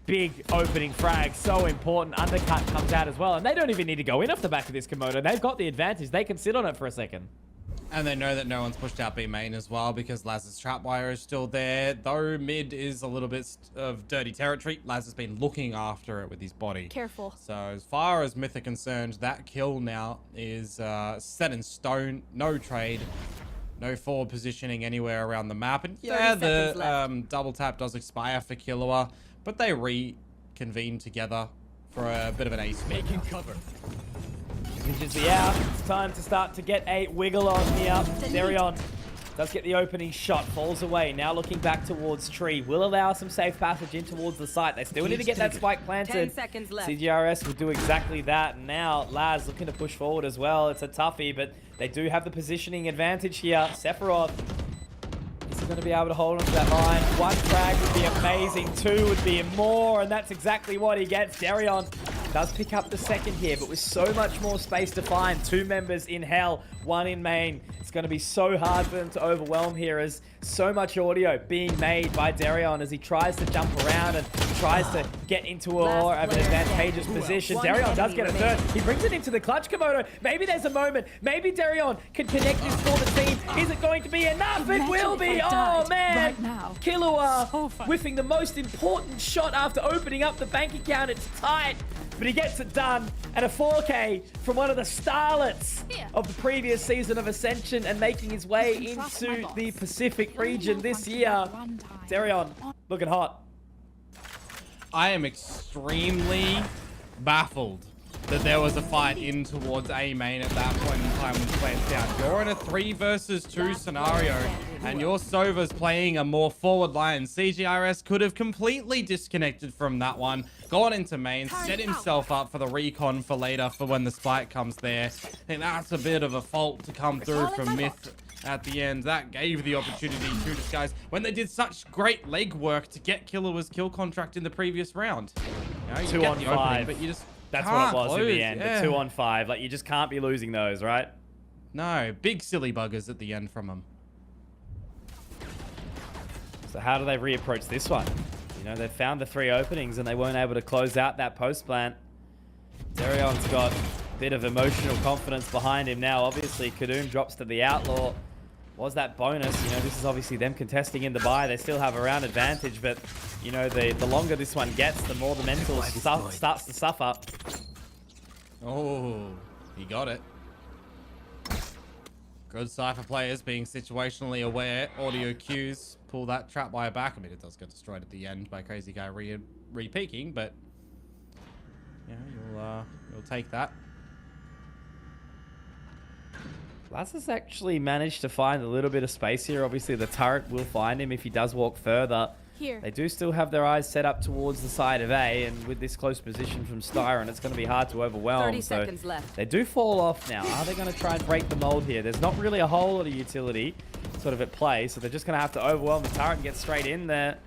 Big opening frag, so important. Undercut comes out as well, and they don't even need to go in off the back of this Komodo. They've got the advantage. They can sit on it for a second. And they know that no one's pushed out B main as well because Laz's trapwire is still there. Though mid is a little bit of dirty territory, Laz has been looking after it with his body. Careful. So as far as MiTH are concerned, that kill now is set in stone. No trade. No forward positioning anywhere around the map. And yeah, the double tap does expire for Killua, but they reconvene together for a bit of an ace. Making cover. Visions be out. It's time to start to get a wiggle on here. Darion does get the opening shot, falls away. Now looking back towards Tree. Will allow some safe passage in towards the site. They still need to get that spike planted. 10 seconds left. CGRS will do exactly that. And now Laz looking to push forward as well. It's a toughie, but they do have the positioning advantage here. Sephiroth is going to be able to hold on to that line. One frag would be amazing. Two would be more, and that's exactly what he gets. Darion does pick up the second here, but with so much more space to find. Two members in hell, one in main. It's going to be so hard for them to overwhelm here as so much audio being made by Darion as he tries to jump around and tries to get into a more of an advantageous position. Darion does get a third. He brings it into the clutch, Komodo. Maybe there's a moment. Maybe Darion can connect this for the team. Is it going to be enough? It will be. Oh, man. Killua whiffing the most important shot after opening up the bank account. It's tight, but he gets it done. And a 4K from one of the starlets of the previous season of Ascension and making his way into the Pacific region this year. Darion looking hot. I am extremely baffled that there was a fight in towards A main at that point in time when Plant's down. You're in a 3 versus 2 scenario, and your Sova's playing a more forward line. CGRS could have completely disconnected from that one, gone into main, set himself up for the recon for later for when the spike comes there. And that's a bit of a fault to come through from MiTH at the end. That gave the opportunity to Disguise when they did such great leg work to get Killua's kill contract in the previous round. You know, you 2 get on the 5. opening, but you just That's what it was close. in the end. Yeah. The 2 on 5. Like, you just can't be losing those, right? No, big silly buggers at the end from them. So how do they reapproach this one? You know, they've found the 3 openings and they weren't able to close out that post plant. Darion's got a bit of emotional confidence behind him now. Obviously, Kadoom drops to the Outlaw. Was that bonus? You know, this is obviously them contesting in the buy. They still have a round advantage, but, you know, the longer this one gets, the more the mental starts to suffer. Oh, he got it. Good Cypher players being situationally aware. Audio cues. Pull that trapwire back. I mean, it does get destroyed at the end by Crazy Guy re-peeking, but yeah, you'll take that. Laz has actually managed to find a little bit of space here. Obviously, the turret will find him if he does walk further. Here. They do still have their eyes set up towards the side of A, and with this close position from Styron, it's going to be hard to overwhelm. 30 so seconds left. they do fall off now. Are they going to try and break the mold here? There's not really a whole lot of utility sort of at play, so they're just going to have to overwhelm the turret and get straight in there.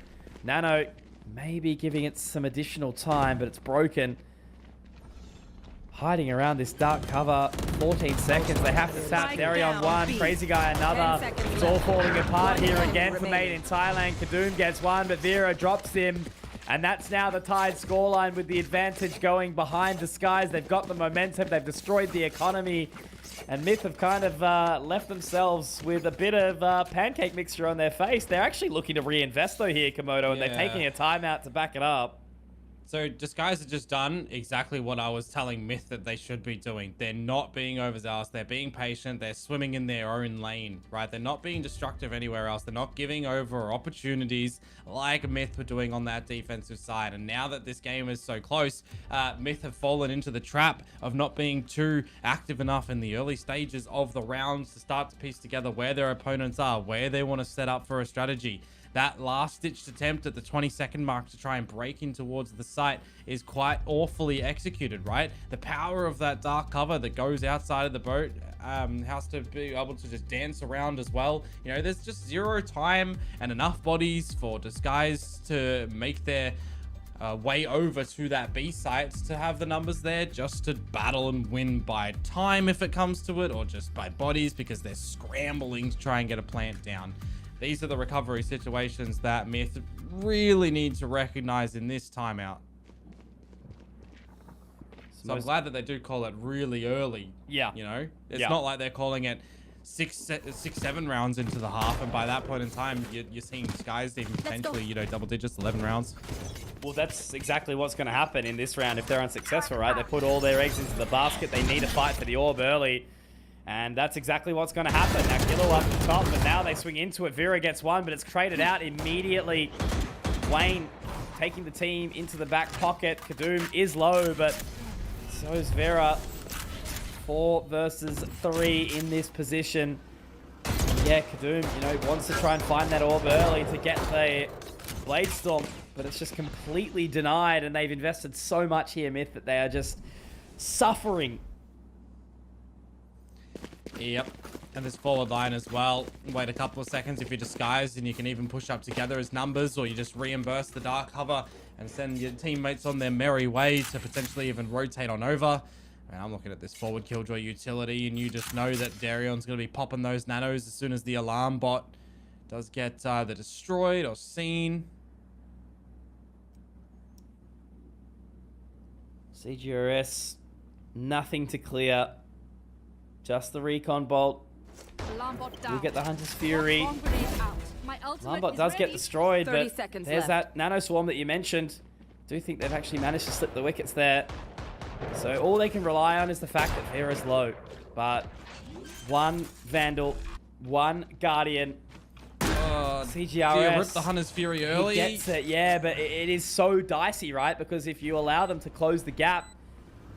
Nano maybe giving it some additional time, but it's broken. Hiding around this dark cover. 14 seconds. They have to tap. Darion one. Crazy Guy another. It's all falling apart here again for Made in Thailand. Kadoom gets one, but Vera drops him. And that's now the tied scoreline with the advantage going behind the skies. They've got the momentum. They've destroyed the economy. And MiTH have kind of left themselves with a bit of pancake mixture on their face. They're actually looking to reinvest though here, Komodo, and they're taking a timeout to back it up. So Disguise have just done exactly what I was telling MiTH that they should be doing. They're not being overzealous. They're being patient. They're swimming in their own lane, right? They're not being destructive anywhere else. They're not giving over opportunities like MiTH were doing on that defensive side. And now that this game is so close, MiTH have fallen into the trap of not being too active enough in the early stages of the rounds to start to piece together where their opponents are, where they want to set up for a strategy. That last-ditched attempt at the 20-second mark to try and break in towards the site is quite awfully executed, right? The power of that dark cover that goes outside of the boat has to be able to just dance around as well. You know, there's just zero time and enough bodies for Disguise to make their way over to that B site to have the numbers there just to battle and win by time if it comes to it, or just by bodies because they're scrambling to try and get a plant down. These are the recovery situations that MiTH really need to recognize in this timeout. So I'm glad that they do call it really early. Yeah. You know, it's not like they're calling it 6-7 rounds into the half, and by that point in time, you're seeing Disguise even potentially, you know, double digits, 11 rounds. Well, that's exactly what's going to happen in this round if they're unsuccessful, right? They put all their eggs into the basket. They need to fight for the orb early. And that's exactly what's going to happen. Now, Kilo up the top, but now they swing into it. Vera gets one, but it's traded out immediately. Wayne taking the team into the back pocket. Kadoom is low, but so is Vera. 4 versus 3 in this position. Yeah, Kadoom, you know, wants to try and find that orb early to get the Blade Storm, but it's just completely denied, and they've invested so much here, MiTH, that they are just suffering. Yep, and this forward line as well. Wait a couple of seconds if you're Disguised, and you can even push up together as numbers, or you just reimburse the dark cover and send your teammates on their merry way to potentially even rotate on over. And I'm looking at this forward Killjoy utility, and you just know that Darion's going to be popping those nanos as soon as the alarm bot does get either destroyed or seen. CGRS, nothing to clear. Just the recon bolt. We'll get the Hunter's Fury. Alarm bot does get destroyed, but there's that nano swarm that you mentioned. I do think they've actually managed to slip the wickets there. So all they can rely on is the fact that Vera's low. But one Vandal, one Guardian. CGRS. Do you rip the Hunter's Fury early? He gets it, yeah, but it is so dicey, right? Because if you allow them to close the gap,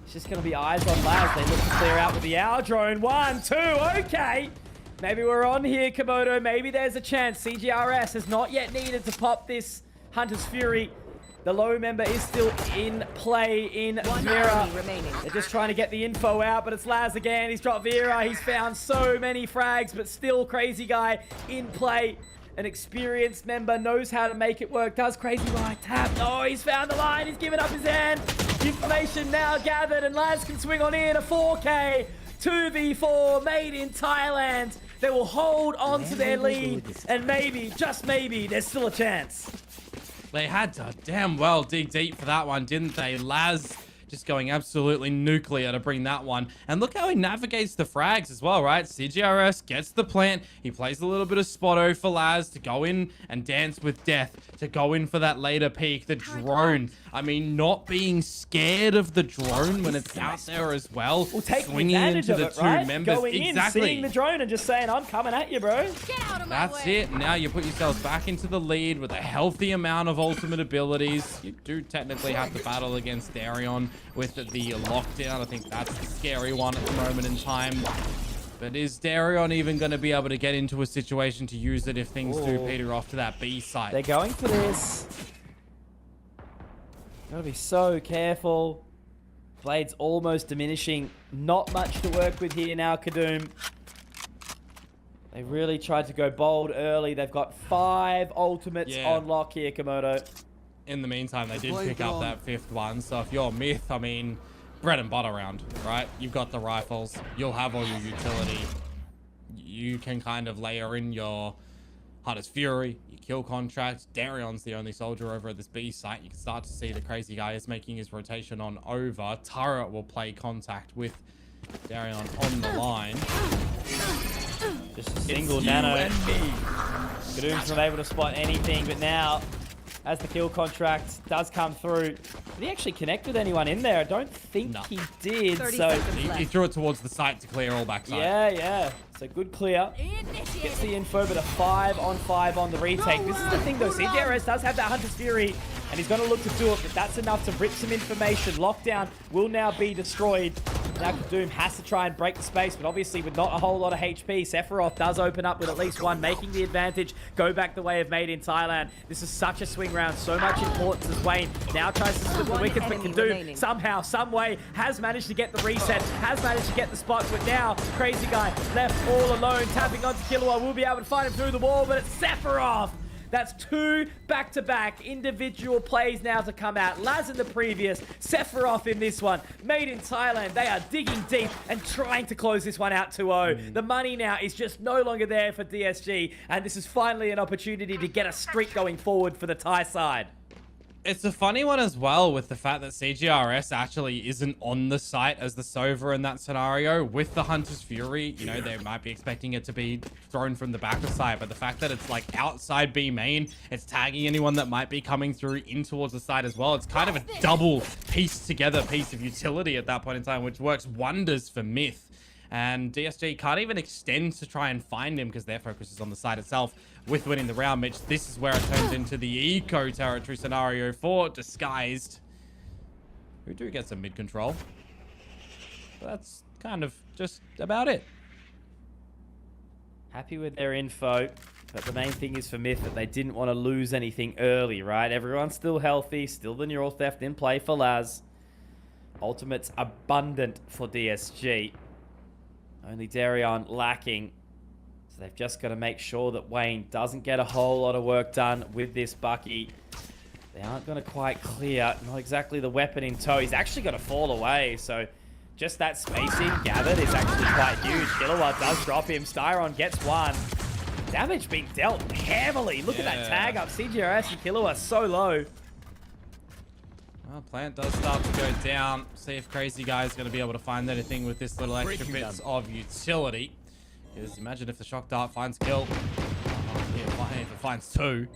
it's just going to be eyes on Laz. They look to clear out with the Owl Drone. 1, 2, okay. Maybe we're on here, Komodo. Maybe there's a chance. CGRS has not yet needed to pop this Hunter's Fury. The low member is still in play in Vera. They're just trying to get the info out, but it's Laz again. He's dropped Vera. He's found so many frags, but still Crazy Guy in play. An experienced member knows how to make it work. Does Crazy Guy tap? Oh, he's found the line. He's given up his hand. Information now gathered, and Laz can swing on in. A 4K, 2v4, made in Thailand. They will hold on to their lead, and maybe, just maybe, there's still a chance. They had to damn well dig deep for that one, didn't they? Laz just going absolutely nuclear to bring that one. And look how he navigates the frags as well, right? CGRS gets the plant. He plays a little bit of Spotto for Laz to go in and dance with death, to go in for that later peak. The drone. I mean, not being scared of the drone when it's out there as well. We'll take swinging advantage into of the it, right? two members. Going in, seeing the drone and just saying, I'm coming at you, bro. Get out of my That's way. it. Now you put yourselves back into the lead with a healthy amount of ultimate abilities. You do technically have to battle against Darion with the lockdown. I think that's the scary one at the moment in time. But is Darion even going to be able to get into a situation to use it if things do peter off to that B site? They're going for this. Gotta be so careful. Blade's almost diminishing. Not much to work with here now, Kadum. They really tried to go bold early. They've got 5 ultimates on lock here, Komodo. In the meantime, they did pick up that 5th one. So if you're MiTH, I mean, bread and butter round, right? You've got the rifles. You'll have all your utility. You can kind of layer in your Hunter's Fury, your kill contract. Darion's the only soldier over at this B site. You can start to see the crazy guy is making his rotation on over. Turret will play contact with Darion on the line. Just a single nano. Kadum's not able to spot anything, but now, as the kill contract does come through, did he actually connect with anyone in there? I don't think he did. 30 So seconds He threw it towards the site to clear all backside. yeah. So good clear. Gets the info, but a 5-on-5 on the retake. This is the thing though, CJRS does have that Hunter's Fury, and he's going to look to do it, but that's enough to rip some information. Lockdown will now be destroyed. Now Kadum has to try and break the space, but obviously with not a whole lot of HP, Sephiroth does open up with at least one, making the advantage go back the way of Made in Thailand. This is such a swing round, so much importance as Wayne now tries to slip the wickets, but Kadum somehow, some way has managed to get the reset, has managed to get the spot, but now Crazy Guy left all alone, tapping onto Killua, will be able to find him through the wall, but it's Sephiroth! That's 2 back-to-back individual plays now to come out. Laz in the previous, Sephiroth in this one. Made in Thailand, they are digging deep and trying to close this one out 2-0. The money now is just no longer there for DSG, and this is finally an opportunity to get a streak going forward for the Thai side. It's a funny one as well with the fact that CGRS actually isn't on the site as the Sova in that scenario. With the Hunter's Fury, you know, they might be expecting it to be thrown from the back of the site, but the fact that it's like outside B main, it's tagging anyone that might be coming through in towards the site as well. It's kind of a double pieced together piece of utility at that point in time, which works wonders for MiTH. And DSG can't even extend to try and find him because their focus is on the site itself. With winning the round, Mitch, this is where it turns into the eco territory scenario for Disguised, who do get some mid control. That's kind of just about it. Happy with their info, but the main thing is for MiTH that they didn't want to lose anything early, right? Everyone's still healthy, still the neural theft in play for Laz. Ultimates abundant for DSG. Only Darion lacking. So they've just got to make sure that Wayne doesn't get a whole lot of work done with this Bucky. They aren't going to quite clear. Not exactly the weapon in tow. He's actually going to fall away. So just that spacing gathered is actually quite huge. Killua does drop him. Styron gets one. Damage being dealt heavily. Look at that tag up. CGRS and Killua so low. Well, plant does start to go down. See if Crazy Guy is going to be able to find anything with this little extra bits of utility. Because imagine if the shock dart finds kill. If it finds 2.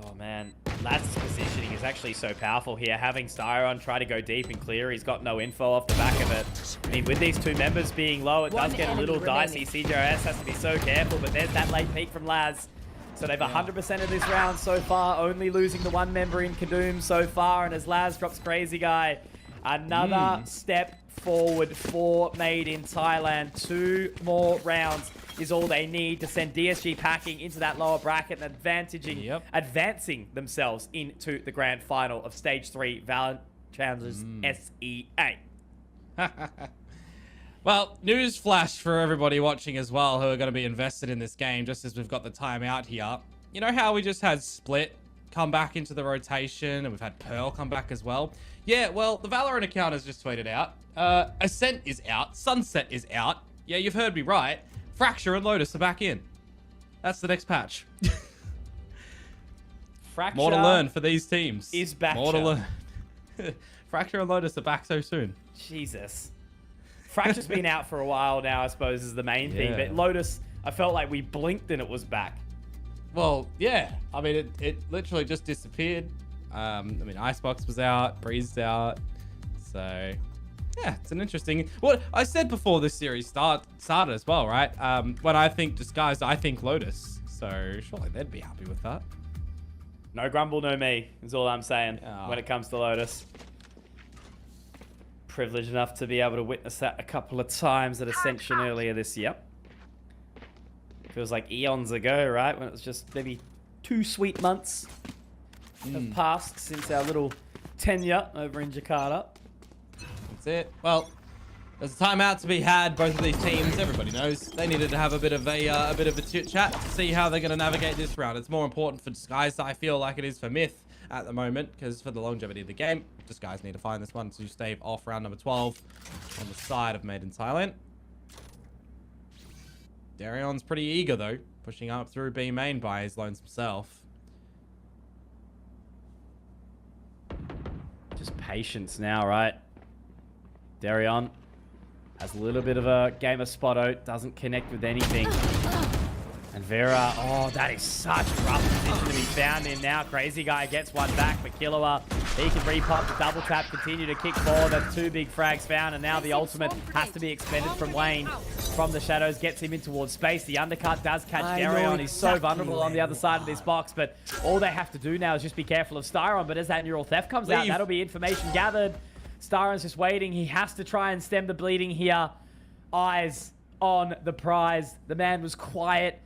Oh man, Laz's positioning is actually so powerful here. Having Styron try to go deep and clear, he's got no info off the back of it. I mean, with these 2 members being low, it does get a little dicey. CJRS has to be so careful, but there's that late peek from Laz. So they've 100% of this round so far, only losing the 1 member in Kadum so far. And as Laz drops Crazy Guy, another step forward for Made in Thailand. 2 more rounds is all they need to send DSG packing into that lower bracket and advancing themselves into the grand final of Stage 3 Valorant Challengers SEA. Well, news flash for everybody watching as well who are going to be invested in this game, just as we've got the timeout here. You know how we just had Split come back into the rotation and we've had Pearl come back as well? Yeah, well, the Valorant account has just tweeted out. Ascent is out. Sunset is out. Yeah, you've heard me right. Fracture and Lotus are back in. That's the next patch. Fracture more to learn for these teams. Is back. More to learn. Fracture and Lotus are back so soon. Jesus. Fracture's been out for a while now, I suppose, is the main thing. But Lotus, I felt like we blinked and it was back. Well, yeah. I mean, it literally just disappeared. I mean, Icebox was out, Breeze's out. So, yeah, it's an interesting... Well, I said before this series started as well, right? When I think Disguised, I think Lotus. So, surely they'd be happy with that. No grumble, no me, is all I'm saying when it comes to Lotus. Privileged enough to be able to witness that a couple of times at Ascension earlier this year. Feels like eons ago, right? When it was just maybe 2 sweet months have passed since our little tenure over in Jakarta. That's it. Well, there's a timeout to be had. Both of these teams, everybody knows, they needed to have a bit of a chit chat to see how they're going to navigate this round. It's more important for Disguise, I feel like it is for MiTH at the moment, because for the longevity of the game, Disguise need to find this one to stave off round number 12 on the side of Made in Thailand. Darion's pretty eager though, pushing up through B main by his lonesome self. Just patience now, right? Darion has a little bit of a game of spotto, doesn't connect with anything. And Vera, oh, that is such a rough position to be found in now. Crazy Guy gets one back, but Killua, he can repop the double tap, continue to kick forward. That's 2 big frags found, and now the ultimate has to be expended from Wayne. From the shadows, gets him in towards space. The undercut does catch Darion. He's so vulnerable on the other side of this box, but all they have to do now is just be careful of Styron. But as that neural theft comes out, that'll be information gathered. Styron's just waiting. He has to try and stem the bleeding here. Eyes on the prize. The man was quiet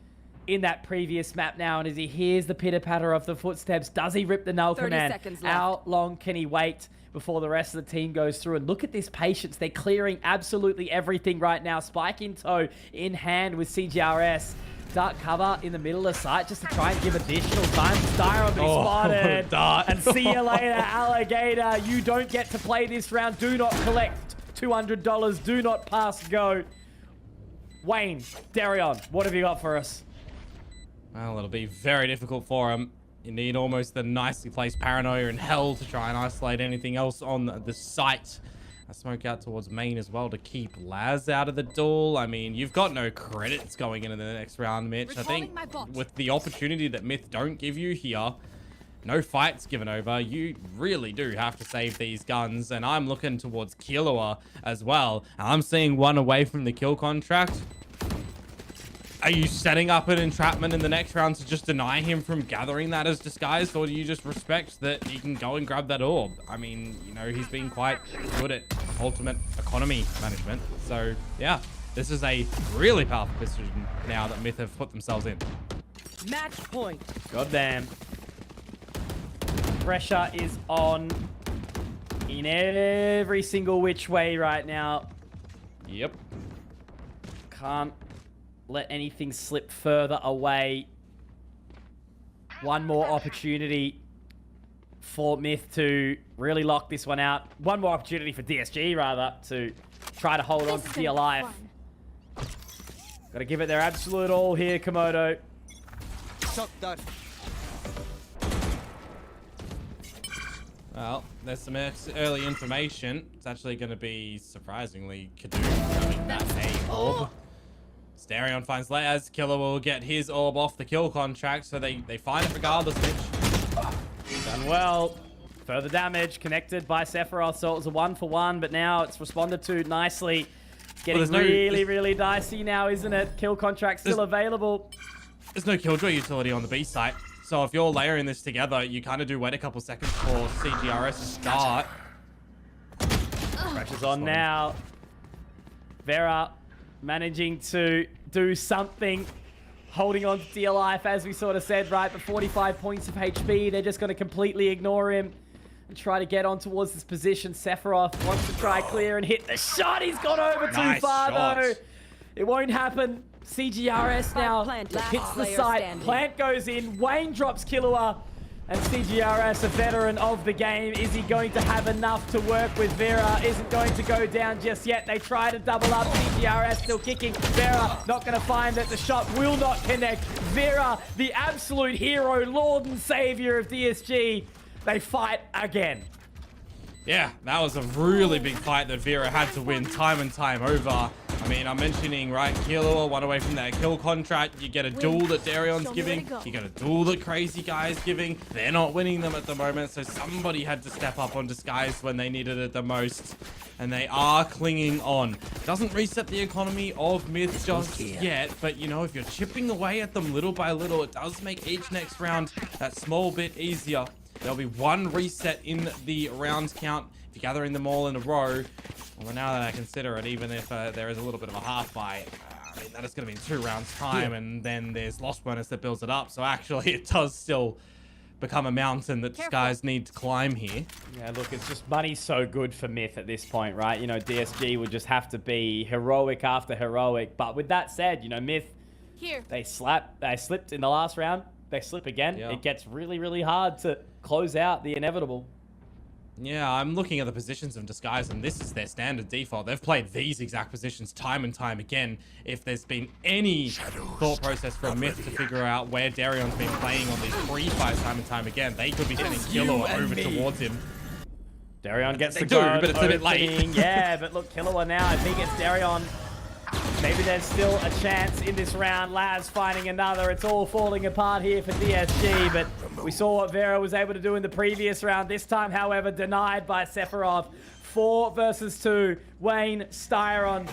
in that previous map now, and as he hears the pitter-patter of the footsteps, does he rip the null command? How long can he wait before the rest of the team goes through? And look at this patience. They're clearing absolutely everything right now. Spike in tow, in hand with CGRS. Dark cover in the middle of sight just to try and give additional time to Styron, but he's spotted. And see you later, Alligator. You don't get to play this round. Do not collect $200. Do not pass go. Wayne, Darion, what have you got for us? Well, it'll be very difficult for him. You need almost the nicely placed paranoia in hell to try and isolate anything else on the site. A smoke out towards main as well to keep Laz out of the duel. I mean, you've got no credits going into the next round, Mitch. I think with the opportunity that MiTH don't give you here, no fights given over, you really do have to save these guns. And I'm looking towards Killua as well. And I'm seeing one away from the kill contract. Are you setting up an entrapment in the next round to just deny him from gathering that as Disguised, or do you just respect that he can go and grab that orb? I mean, you know, he's been quite good at ultimate economy management. So, yeah, this is a really powerful position now that MiTH have put themselves in. Match point. Goddamn. Pressure is on in every single which way right now. Yep. Can't let anything slip further away. One more opportunity for MiTH to really lock this one out. One more opportunity for DSG, rather, to try to hold on to dear life. Got to give it their absolute all here, Komodo. Shot done. Well, there's some early information. It's actually going to be surprisingly Kadu having that A orb. Darion finds Laz. Killer will get his orb off the kill contract, so they find it regardless, Mitch. Done well. Further damage connected by Sephiroth, so it was a 1-for-1, but now it's responded to nicely. Getting really dicey now, isn't it? Kill contract still available. There's no Killjoy utility on the B site, so if you're layering this together, you kind of do wait a couple seconds for CGRS to start. Pressure's on now. Vera managing to do something, holding on to dear life, as we sort of said, right? But 45 points of HP, they're just going to completely ignore him and try to get on towards this position. Sephiroth wants to try clear and hit the shot. He's gone over too far, though. It won't happen. CGRS now hits the site. Plant goes in. Wayne drops Killua. And CGRS, a veteran of the game, is he going to have enough to work with? Vera isn't going to go down just yet. They try to double up. CGRS still kicking. Vera not going to find it. The shot will not connect. Vera, the absolute hero, Lord and Savior of DSG. They fight again. Yeah, that was a really big fight that Vera had to win time and time over. I mean, I'm mentioning, right, Killua, one away from that kill contract. You get a duel that Darion's giving. You get a duel that Crazy Guy's giving. They're not winning them at the moment, so somebody had to step up on Disguise when they needed it the most. And they are clinging on. Doesn't reset the economy of MiTH just yet, but, you know, if you're chipping away at them little by little, it does make each next round that small bit easier. There'll be one reset in the round count if you're gathering them all in a row. Well, now that I consider it, even if there is a little bit of a half buy, I mean, that is going to be in 2 rounds time, and then there's lost bonus that builds it up. So actually, it does still become a mountain that Skies need to climb here. Yeah, look, it's just money's so good for MiTH at this point, right? You know, DSG would just have to be heroic after heroic. But with that said, you know, MiTH, Here. they slipped in the last round. They slip again. Yeah. It gets really, really hard to close out the inevitable. Yeah, I'm looking at the positions of Disguise, and this is their standard default. They've played these exact positions time and time again. If there's been any thought process from MiTH to figure out where Darion's been playing on these free fires time and time again, they could be sending Killua over towards him. Darion gets They the do, guard but it's a bit late. opening. Yeah, but look, Killua now, if he gets Darion, maybe there's still a chance in this round. Laz finding another. It's all falling apart here for DSG, but we saw what Vera was able to do in the previous round. This time, however, denied by Sephiroth. 4 versus 2. Wayne, Styron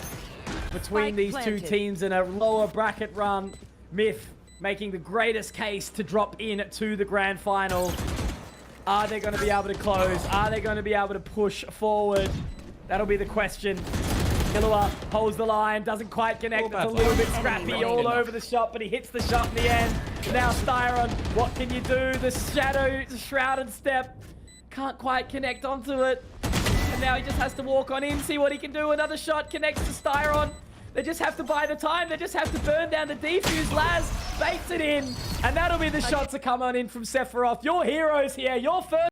between Spike these two planted. teams in a lower bracket run. MiTH making the greatest case to drop in to the grand final. Are they going to be able to close? Are they going to be able to push forward? That'll be the question. Killua holds the line, doesn't quite connect. It's a little bit scrappy all over the shot, but he hits the shot in the end. Now Styron, what can you do? The shadow, shrouded step, can't quite connect onto it. And now he just has to walk on in, see what he can do. Another shot connects to Styron. They just have to buy the time. They just have to burn down the defuse. Laz baits it in. And that'll be the shots that come on in from Sephiroth. Your heroes here, your first